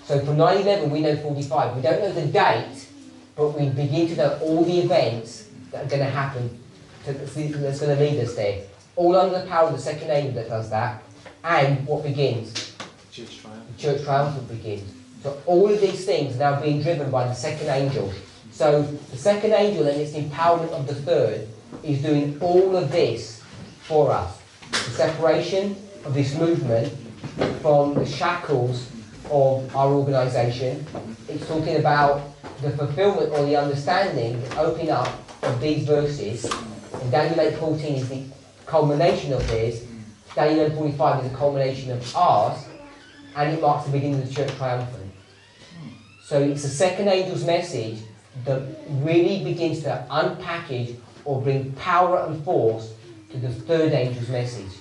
So from 9/11 we know 45. We don't know the date, but we begin to know all the events that are going to happen that's going to lead us there. All under the power of the second angel that does that. And what begins? Church triumph. The church triumphant begins. So all of these things are now being driven by the second angel. So the second angel and its empowerment of the third is doing all of this for us. The separation of this movement from the shackles of our organisation. It's talking about the fulfilment or the understanding, the opening up of these verses. And Daniel 8:14 is the culmination of this. Daniel 11:45 is the culmination of ours. And it marks the beginning of the church triumphant. So it's the second angel's message that really begins to unpackage or bring power and force to the third angel's message.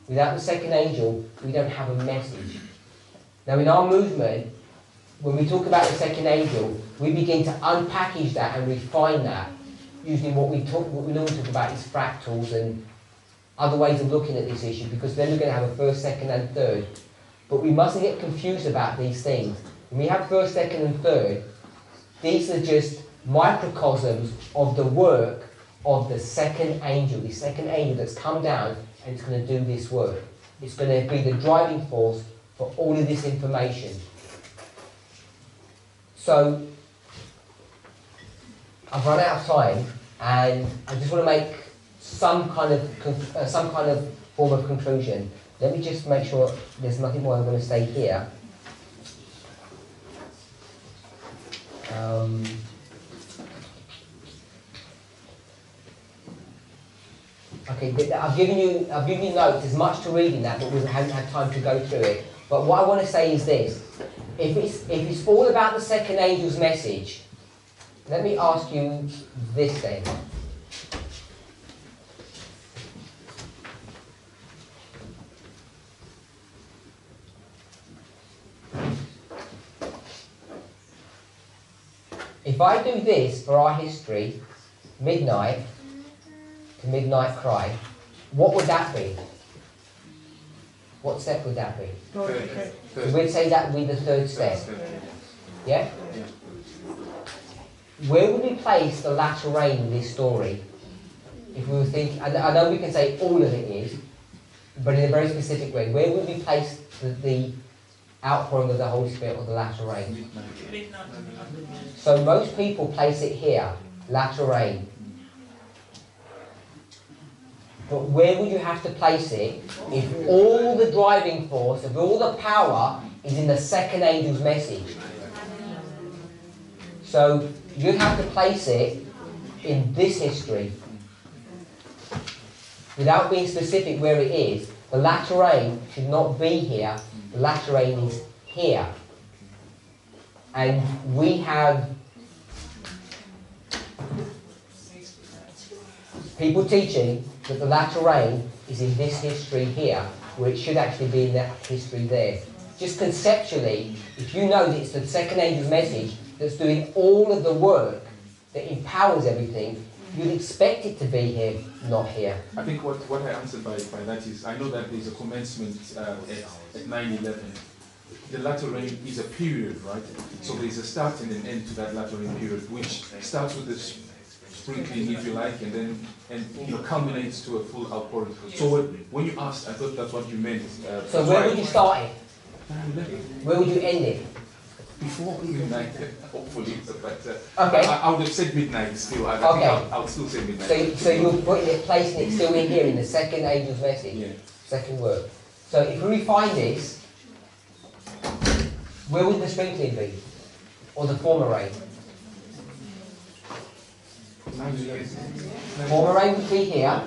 Without the second angel, we don't have a message. Now in our movement, when we talk about the second angel, we begin to unpackage that and refine that. Usually what we normally talk about is fractals and other ways of looking at this issue, because then we're going to have a first, second and third. But we mustn't get confused about these things. When we have first, second and third, these are just microcosms of the work of the second angel, the second angel that's come down and it's going to do this work. It's going to be the driving force for all of this information. So, I've run out of time, and I just want to make some kind of form of conclusion. Let me just make sure there's nothing more I'm going to say here. Okay, I've given you notes. There's much to read in that, but we haven't had time to go through it. But what I want to say is this: if it's all about the second angel's message, let me ask you this then. If I do this for our history, midnight to midnight cry, what would that be? What step would that be? So we'd say that would be the third step. Yeah? Where would we place the latter rain in this story? If we were thinking, I know we can say all of it is, but in a very specific way, where would we place the outpouring of the Holy Spirit or the latter rain? So most people place it here, latter rain. But where would you have to place it if all the driving force of all the power is in the second angel's message? So you'd have to place it in this history. Without being specific where it is, the latter rain should not be here, the latter rain is here. And we have people teaching that the latter rain is in this history here, where it should actually be in that history there. Just conceptually, if you know that it's the second angel's message that's doing all of the work that empowers everything, you'd expect it to be here, not here. I think what I answered by that is, I know that there's a commencement at 9/11. The latter rain is a period, right? So there's a start and an end to that latter rain period, which starts with the sprinkling, if you like, and culminates to a full outpouring. So when you asked, I thought that's what you meant. So where would you start it? Where would you end it? Before midnight, hopefully, but Okay. I would have said midnight still. I Okay. think I'll still say midnight. So you're putting it, placing it still in here in the second angel's message, Yeah. second word. So if we refine this, where would the sprinkling be? Or the former rain? Former rain would be here,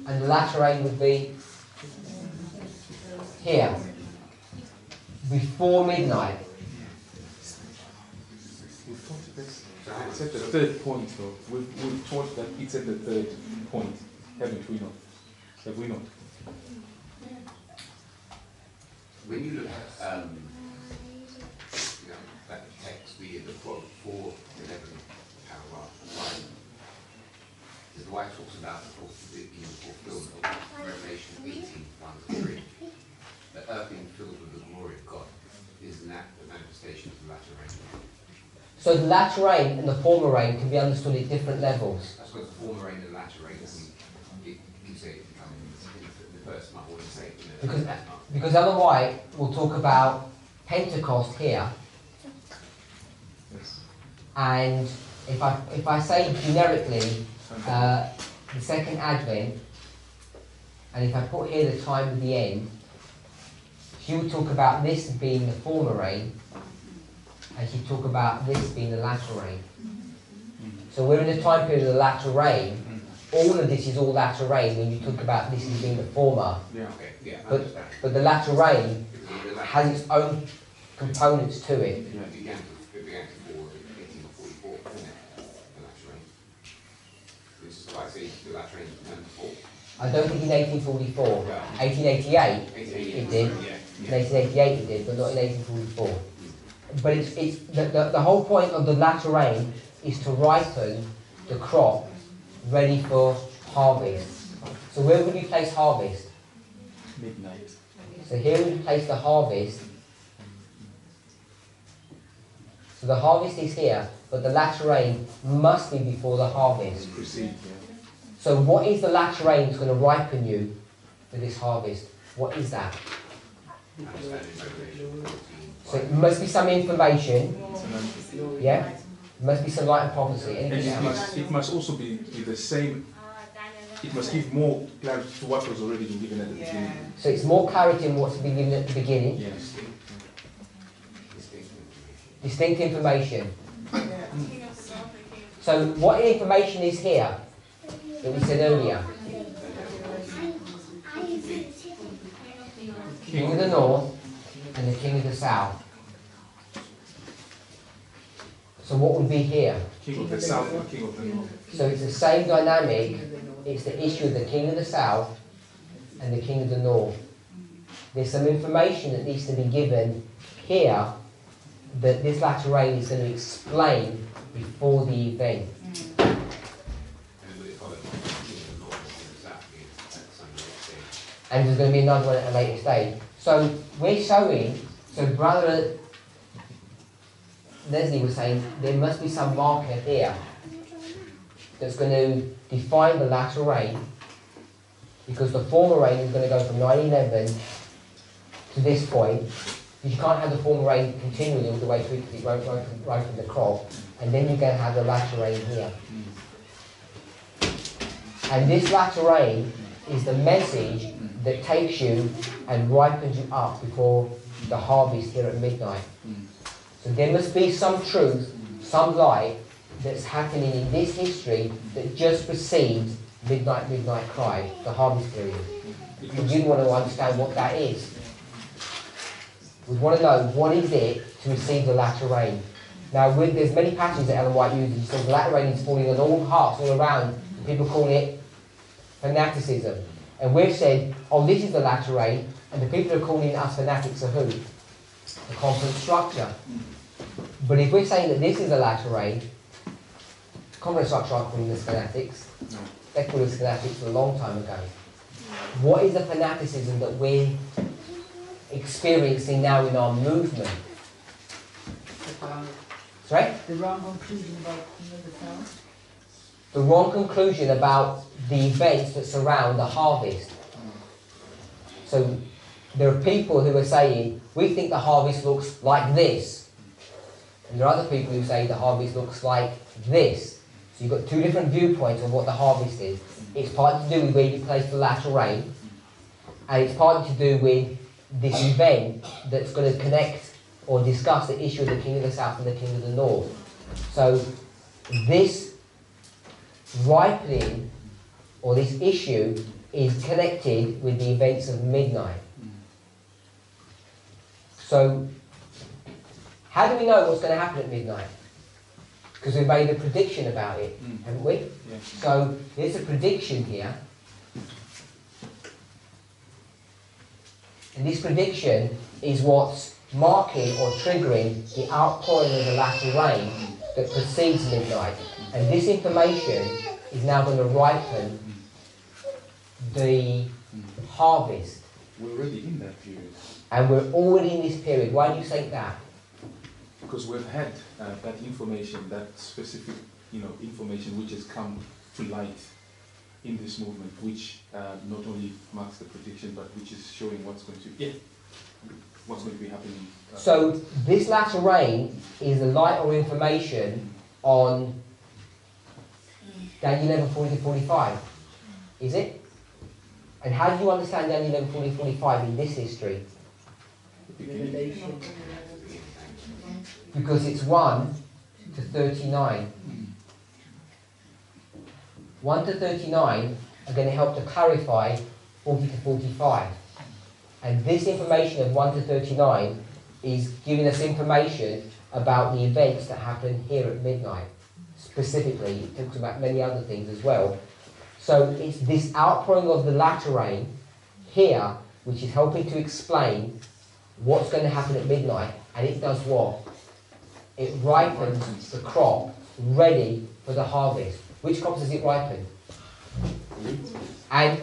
and the latter rain would be here, before midnight. It's at the third point, though. We've taught that it's at the third point, haven't we not? Have we not? When you look at that text, the quote 4:11 paragraph 5, the Dwight talks about the fulfillment of Revelation 18:1-3. The earth being filled with the glory of God. Isn't that the manifestation of the latter rain? So the latter rain and the former rain can be understood at different levels. I suppose the former rain and the latter rain, you can say it can come in the first month, or you say it in the first month. Because otherwise we'll talk about Pentecost here, and if I say generically the second advent, and if I put here the time of the end, she would talk about this being the former rain, and she'd talk about this being the latter rain. So we're in the time period of the latter rain. All of this is all latter rain when you talk about this as being the former. Yeah. Okay, yeah, I But understand. the latter rain Because has its own components to it. it began to fall in 1844, didn't it? The latter rain. This is why I say the latter rain began to fall. I don't think in 1844. 1888 it did. In 1888 it did, but not in 1844. But it's the whole point of the latter rain is to ripen the crop ready for harvest. So where would you place harvest? Midnight. So here we place the harvest. So the harvest is here, but the latter rain must be before the harvest. Proceed, yeah. So what is the latter rain that's going to ripen you for this harvest? What is that? Understanding Revelation 14. So it must be some information, yeah? It must be some light and prophecy. And Anything else? it must also be the same, it must give more clarity to what was already been given at the beginning. So it's more clarity in what's been given at the beginning. Yes. Distinct information. Yeah. So what information is here that we said earlier? King of the North and the King of the South. So what would be here? King of the South and King of the North. So it's the same dynamic. It's the issue of the King of the South and the King of the North. There's some information that needs to be given here that this latter rain is going to explain before the event. And there's going to be another one at a later stage. So we're showing, so Brother Leslie was saying there must be some marker here that's going to define the latter rain, because the former rain is going to go from 9/11 to this point. You can't have the former rain continually all the way through because it won't ripen the crop, and then you're going to have the latter rain here. And this latter rain is the message that takes you and ripens you up before the harvest here at midnight. So there must be some truth, some light that's happening in this history that just precedes midnight cry, the harvest period. And you want to understand what that is. We want to know what is it to receive the latter rain. Now, there's many passages that Ellen White uses. She says the latter rain is falling on all hearts all around. People call it fanaticism. And we've said, oh, this is the latter rain, and the people who are calling us fanatics are who? The conference structure. But if we're saying that this is the latter rain, the conference structure aren't calling us fanatics. They called us fanatics a long time ago. What is the fanaticism that we're experiencing now in our movement? Sorry? The wrong conclusion about King of the South. The wrong conclusion about the events that surround the harvest. So there are people who are saying, we think the harvest looks like this. And there are other people who say the harvest looks like this. So you've got two different viewpoints on what the harvest is. It's partly to do with where you place the latter rain, and it's partly to do with this event that's going to connect or discuss the issue of the King of the South and the King of the North. So this ripening, or this issue, is connected with the events of midnight. So, how do we know what's going to happen at midnight? Because we've made a prediction about it, haven't we? Yeah. So, there's a prediction here. And this prediction is what's marking or triggering the outpouring of the latter rain that precedes midnight. And this information is now going to ripen the harvest. We're already in that period. And we're already in this period. Why do you think that? Because we've had that information, that specific, information which has come to light in this movement, which not only marks the prediction, but which is showing what's going to be happening. So this latter rain is the light or information on Daniel 11, 40 to 45. Is it? And how do you understand Daniel 11, 40 to 45 in this history? Revelation. Because it's 1 to 39. 1 to 39 are going to help to clarify 40 to 45. And this information of 1 to 39 is giving us information about the events that happen here at midnight. Specifically, it talks about many other things as well. So it's this outpouring of the latter rain here, which is helping to explain what's going to happen at midnight. And it does what? It ripens the crop ready for the harvest. Which crops does it ripen? And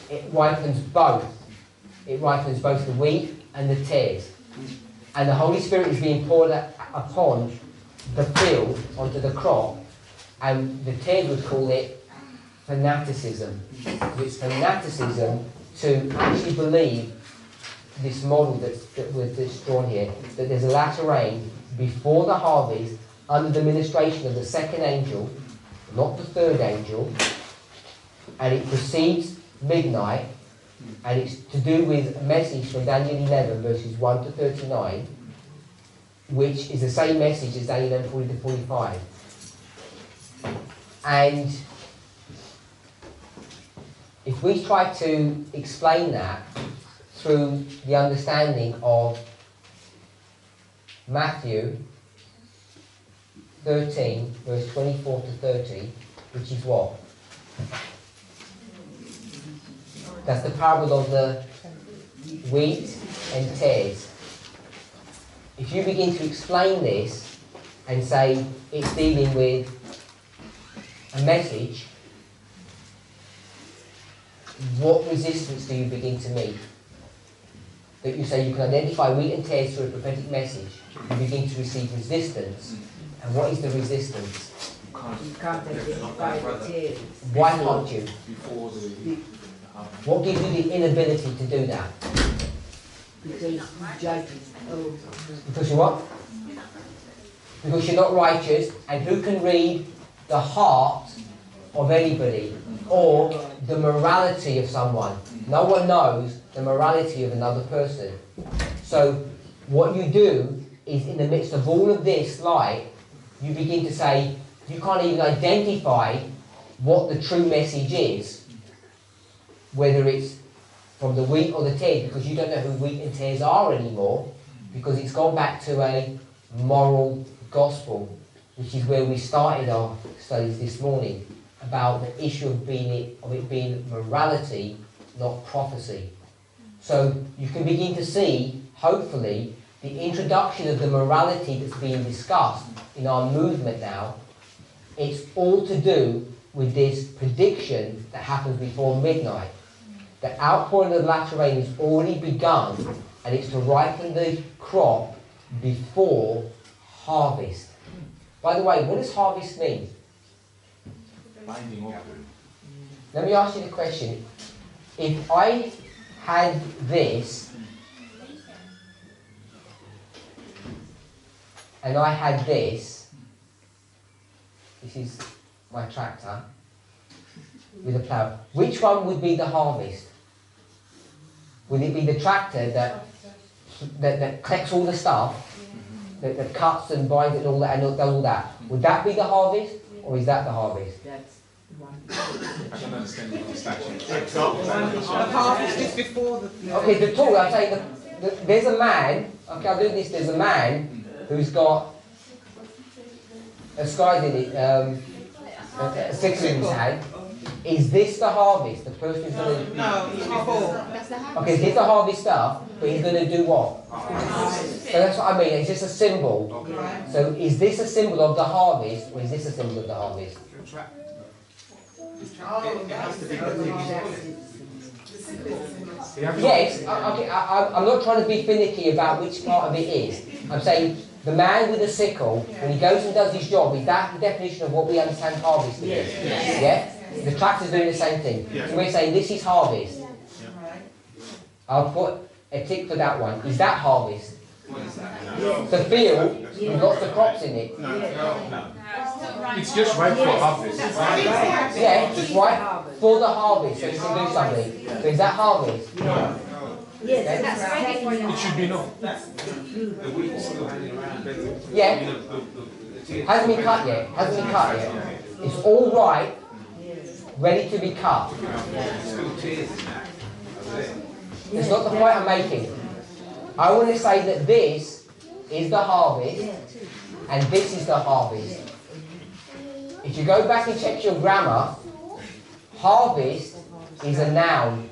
it ripens both. It ripens both the wheat and the tares. And the Holy Spirit is being poured upon the field, onto the crop, and the tares would call it fanaticism. It's fanaticism to actually believe this model that's drawn here, that there's a latter rain before the harvest under the ministration of the second angel, not the third angel, and it precedes midnight, and it's to do with a message from Daniel 11 verses 1 to 39, which is the same message as Daniel 11 40 to 45. And if we try to explain that through the understanding of Matthew 13, verse 24 to 30, which is what? That's the parable of the wheat and tares. If you begin to explain this and say it's dealing with a message, what resistance do you begin to meet? That you say you can identify wheat and tares through a prophetic message, you begin to receive resistance. And what is the resistance? You can't identify the tares. Why can't you? Before the What gives you the inability to do that? Because you judge. Oh, Because you're what? Because you're not righteous, and who can read the heart of anybody or the morality of someone? No one knows the morality of another person. So what you do is, in the midst of all of this light, you begin to say you can't even identify what the true message is, whether it's from the wheat or the tares, because you don't know who wheat and tares are anymore, because it's gone back to a moral gospel, which is where we started our studies this morning, about the issue of it being morality, not prophecy. So you can begin to see, hopefully, the introduction of the morality that's being discussed in our movement now. It's all to do with this prediction that happens before midnight. The outpouring of the latter rain has already begun, and it's to ripen the crop before harvest. By the way, what does harvest mean? binding up. Let me ask you the question. If I had this, and I had this is my tractor with a plough, which one would be the harvest? Would it be the tractor that collects all the stuff, that cuts and binds it and all that, and does all that? Would that be the harvest, or is that the harvest? that's one. I don't understand the distinction. The harvest is before the... Okay, the talk, I'm saying there's a man, okay, I'll do this, there's a man who's got a scythe in it, a sickle in his hand. Is this the harvest? The person who's going to... No, it's before. Okay, here's the harvest stuff, but he's going to do what? So that's what I mean, it's just a symbol. So is this a symbol of the harvest, or is this a symbol of the harvest? It has to be Yes, okay, I'm not trying to be finicky about which part of it is. I'm saying the man with the sickle, when he goes and does his job, is that the definition of what we understand harvest to be? Yeah? The tractor's doing the same thing. So we're saying this is harvest. I'll put a tick for that one. Is that harvest? The field with lots of crops in it. It's just right for harvest. Yeah, it's right for the harvest, so you can do something. So is that harvest? Yes, that's ready. It should be no. The wheat's still hanging around. Yeah. The Hasn't been cut yet. Hasn't been cut yet. It's all right, ready to be cut. still tears in that. It's not the point I'm making. I want to say that this is the harvest, and this is the harvest. If you go back and check your grammar, harvest is a noun,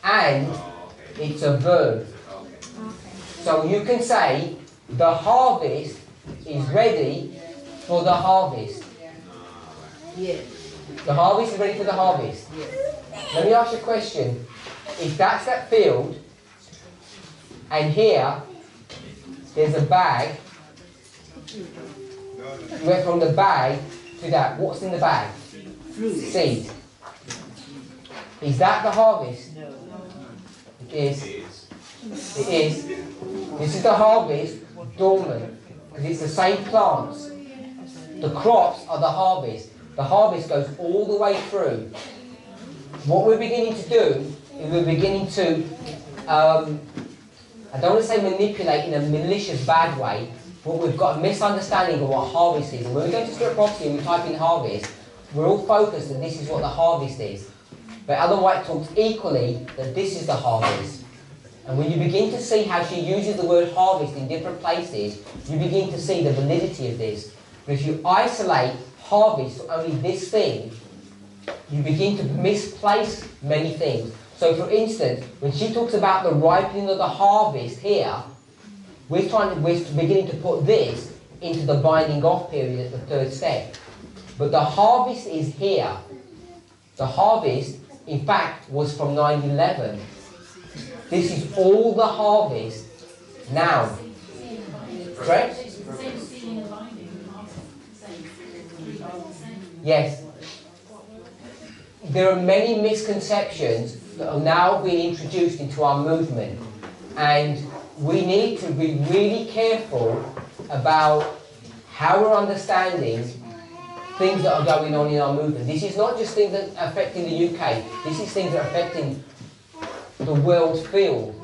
and it's a verb. So you can say the harvest is ready for the harvest. Yes. The harvest is ready for the harvest. Let me ask you a question. If that's that field, and here there's a bag, you went from the bag to that. What's in the bag? Fruit. Seed. Is that the harvest? No. Yes. It is. It is. This is the harvest, dormant, because it's the same plants. The crops are the harvest. The harvest goes all the way through. What we're beginning to do is we're beginning to, I don't want to say manipulate in a malicious bad way, but we've got a misunderstanding of what harvest is. And when we go to Spirit Prophecy and we type in harvest, we're all focused that this is what the harvest is. But Ellen White talks equally that this is the harvest. And when you begin to see how she uses the word harvest in different places, you begin to see the validity of this. But if you isolate harvest to only this thing, you begin to misplace many things. So for instance, when she talks about the ripening of the harvest here, we're beginning to put this into the binding off period at the third step. But the harvest is here. The harvest, in fact, was from 9/11. This is all the harvest now. Correct? Yes. There are many misconceptions that are now being introduced into our movement, and we need to be really careful about how we're understanding things that are going on in our movement. This is not just things that are affecting the UK, this is things that are affecting the world field.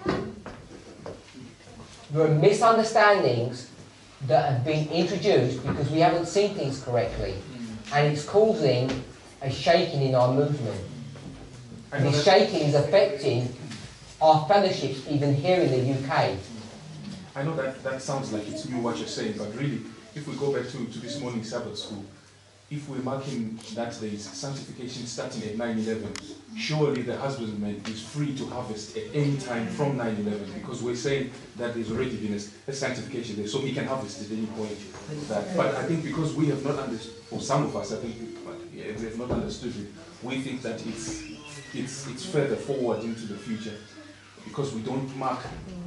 There are misunderstandings that have been introduced because we haven't seen things correctly, and it's causing a shaking in our movement. And this shaking is affecting our fellowships even here in the UK. I know that sounds like it's new what you're saying, but really, if we go back to this morning's Sabbath school, if we're marking that day's sanctification starting at 9/11, surely the husbandman is free to harvest at any time from 9/11, because we're saying that there's already been a sanctification there, so he can harvest at any point. But I think because we have not understood, or some of us, I think, we have not understood it, we think that it's further forward into the future, because we don't mark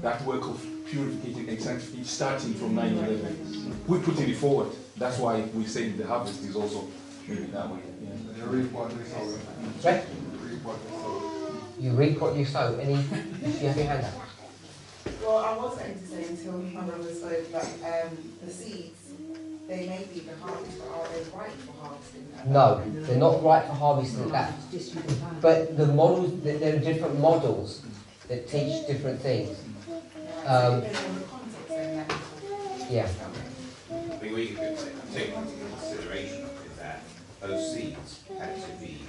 that work of purification and sanctification starting from 9/11. We're putting it forward. That's why we say the harvest is also maybe that way. Yeah. Right? You reap what you sow. Any? You have your hand up. Well, I was going to say until my brother spoke that the seeds, they may be the harvest, but are they right for harvesting? No, they're not right for harvesting that. But the models, there are different models that teach different things. Yeah. I think what you could take into consideration is that those seeds had to be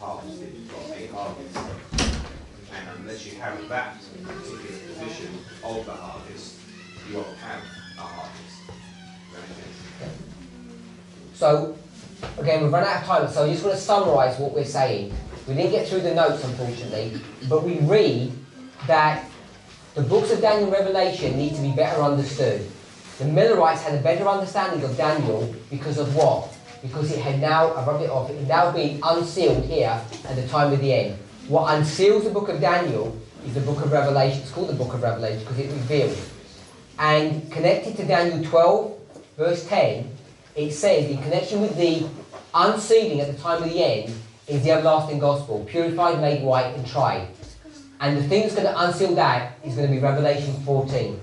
harvested from a harvest. And unless you have that particular position of the harvest, you won't have a harvest. Does that make sense? So, again, we've run out of time, so I just want to summarise what we're saying. We didn't get through the notes, unfortunately, but we read that the books of Daniel and Revelation need to be better understood. The Millerites had a better understanding of Daniel because of what? Because it had now, I rubbed it off, it had now been unsealed here at the time of the end. What unseals the book of Daniel is the book of Revelation. It's called the book of Revelation because it reveals. And connected to Daniel 12, verse 10, it says, in connection with the unsealing at the time of the end, is the everlasting gospel, purified, made white, and tried. And the thing that's going to unseal that is going to be Revelation 14.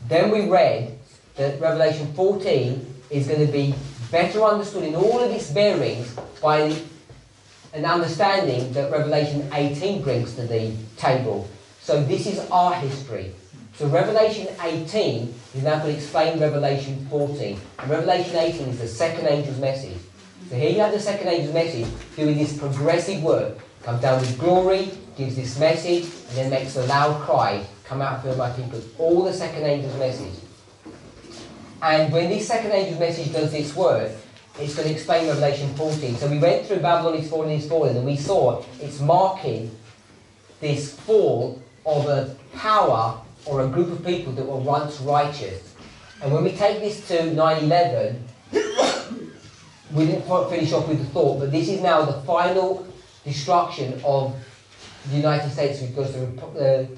Then we read that Revelation 14 is going to be better understood in all of its bearings by an understanding that Revelation 18 brings to the table. So this is our history. So Revelation 18 is now going to explain Revelation 14. And Revelation 18 is the second angel's message. So here you have the second angel's message doing this progressive work. Comes down with glory, gives this message, and then makes a loud cry, come out from my people. All the second angel's message. And when this second angel's message does this work, it's going to explain Revelation 14. So we went through Babylon is fallen, and we saw it's marking this fall of a power or a group of people that were once righteous. And when we take this to 9/11, we didn't finish off with the thought, but this is now the final destruction of the United States, because the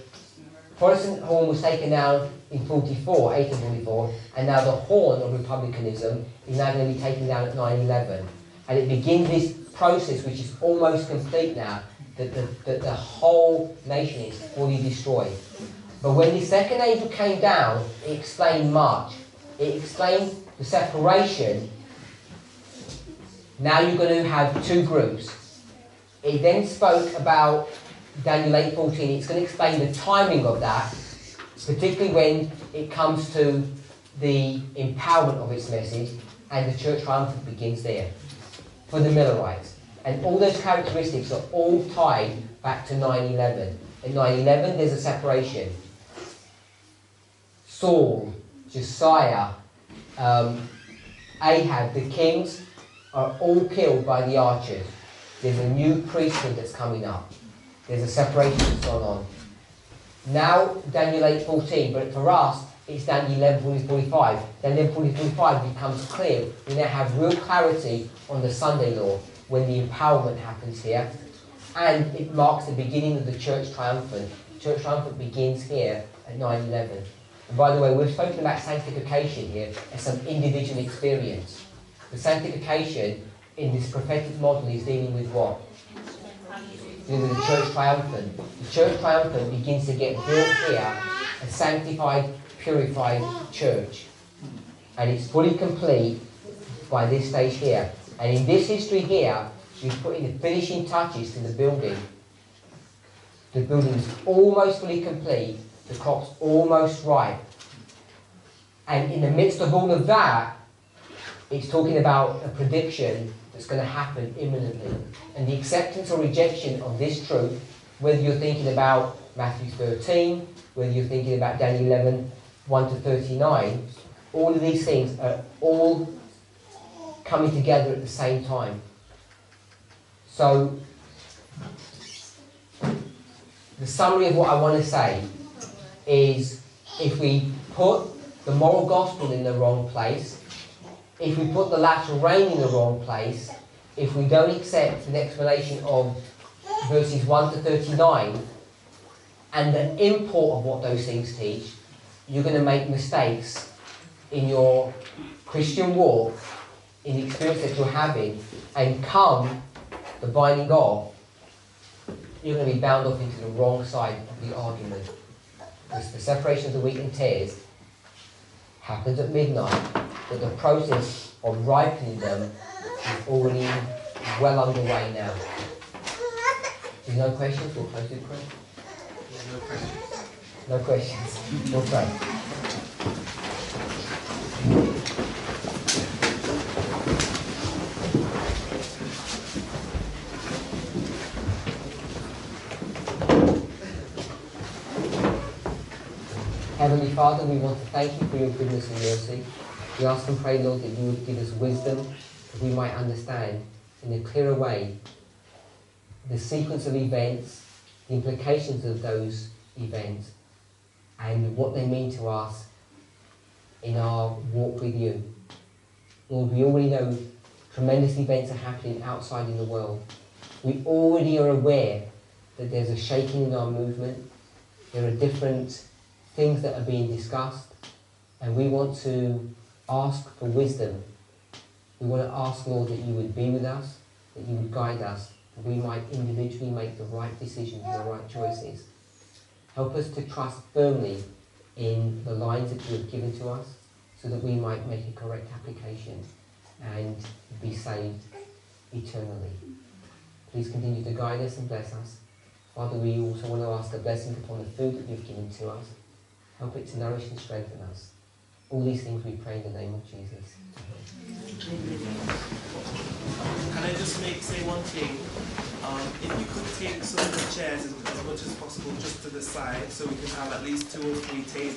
Protestant horn was taken down in 1844, and now the horn of republicanism is now going to be taken down at 9/11. And it begins this process, which is almost complete now, that the whole nation is fully destroyed. But when the second angel came down, it explained much. It explained the separation. Now you're going to have two groups. It then spoke about Daniel 8:14. It's going to explain the timing of that, particularly when it comes to the empowerment of its message, and the church triumphant begins there for the Millerites. And all those characteristics are all tied back to 9/11. In 9/11, there's a separation. Saul, Josiah, Ahab, the kings are all killed by the archers. There's a new priesthood that's coming up. There's a separation that's gone on. Now, Daniel 8:14, but for us, it's Daniel 11:40-45. Daniel 11:40-45 becomes clear. We now have real clarity on the Sunday law when the empowerment happens here. And it marks the beginning of the church triumphant. Church triumphant begins here at 9/11. And by the way, we've spoken about sanctification here as some individual experience. The sanctification in this prophetic model is dealing with what? Dealing with the church triumphant. The church triumphant begins to get built here, a sanctified, purified church. And it's fully complete by this stage here. And in this history here, we've put in the finishing touches to the building. The building is almost fully complete. The crop's almost ripe. And in the midst of all of that, it's talking about a prediction that's going to happen imminently. And the acceptance or rejection of this truth, whether you're thinking about Matthew 13, whether you're thinking about Daniel 11:1-39, all of these things are all coming together at the same time. So, the summary of what I want to say is, if we put the moral gospel in the wrong place, if we put the lateral rain in the wrong place, if we don't accept the explanation of verses 1-39 and the import of what those things teach, you're going to make mistakes in your Christian walk, in the experience that you're having, and come the binding of, you're going to be bound off into the wrong side of the argument. Because the separation of the wheat and tares happens at midnight, but the process of ripening them is already well underway now. If there's no questions, we'll close with prayer. No questions. No questions. We'll pray. Heavenly Father, we want to thank you for your goodness and mercy. We ask and pray, Lord, that you would give us wisdom, that we might understand in a clearer way the sequence of events, the implications of those events, and what they mean to us in our walk with you. Lord, we already know tremendous events are happening outside in the world. We already are aware that there's a shaking in our movement. There are different things that are being discussed, and we want to ask for wisdom. We want to ask, Lord, that you would be with us, that you would guide us, that we might individually make the right decisions and the right choices. Help us to trust firmly in the lines that you have given to us, so that we might make a correct application and be saved eternally. Please continue to guide us and bless us. Father, we also want to ask a blessing upon the food that you've given to us. Help it to nourish and strengthen us. All these things we pray in the name of Jesus. Can I just say one thing? If you could take some of the chairs as much as possible just to the side, so we can have at least 2 or 3 tables.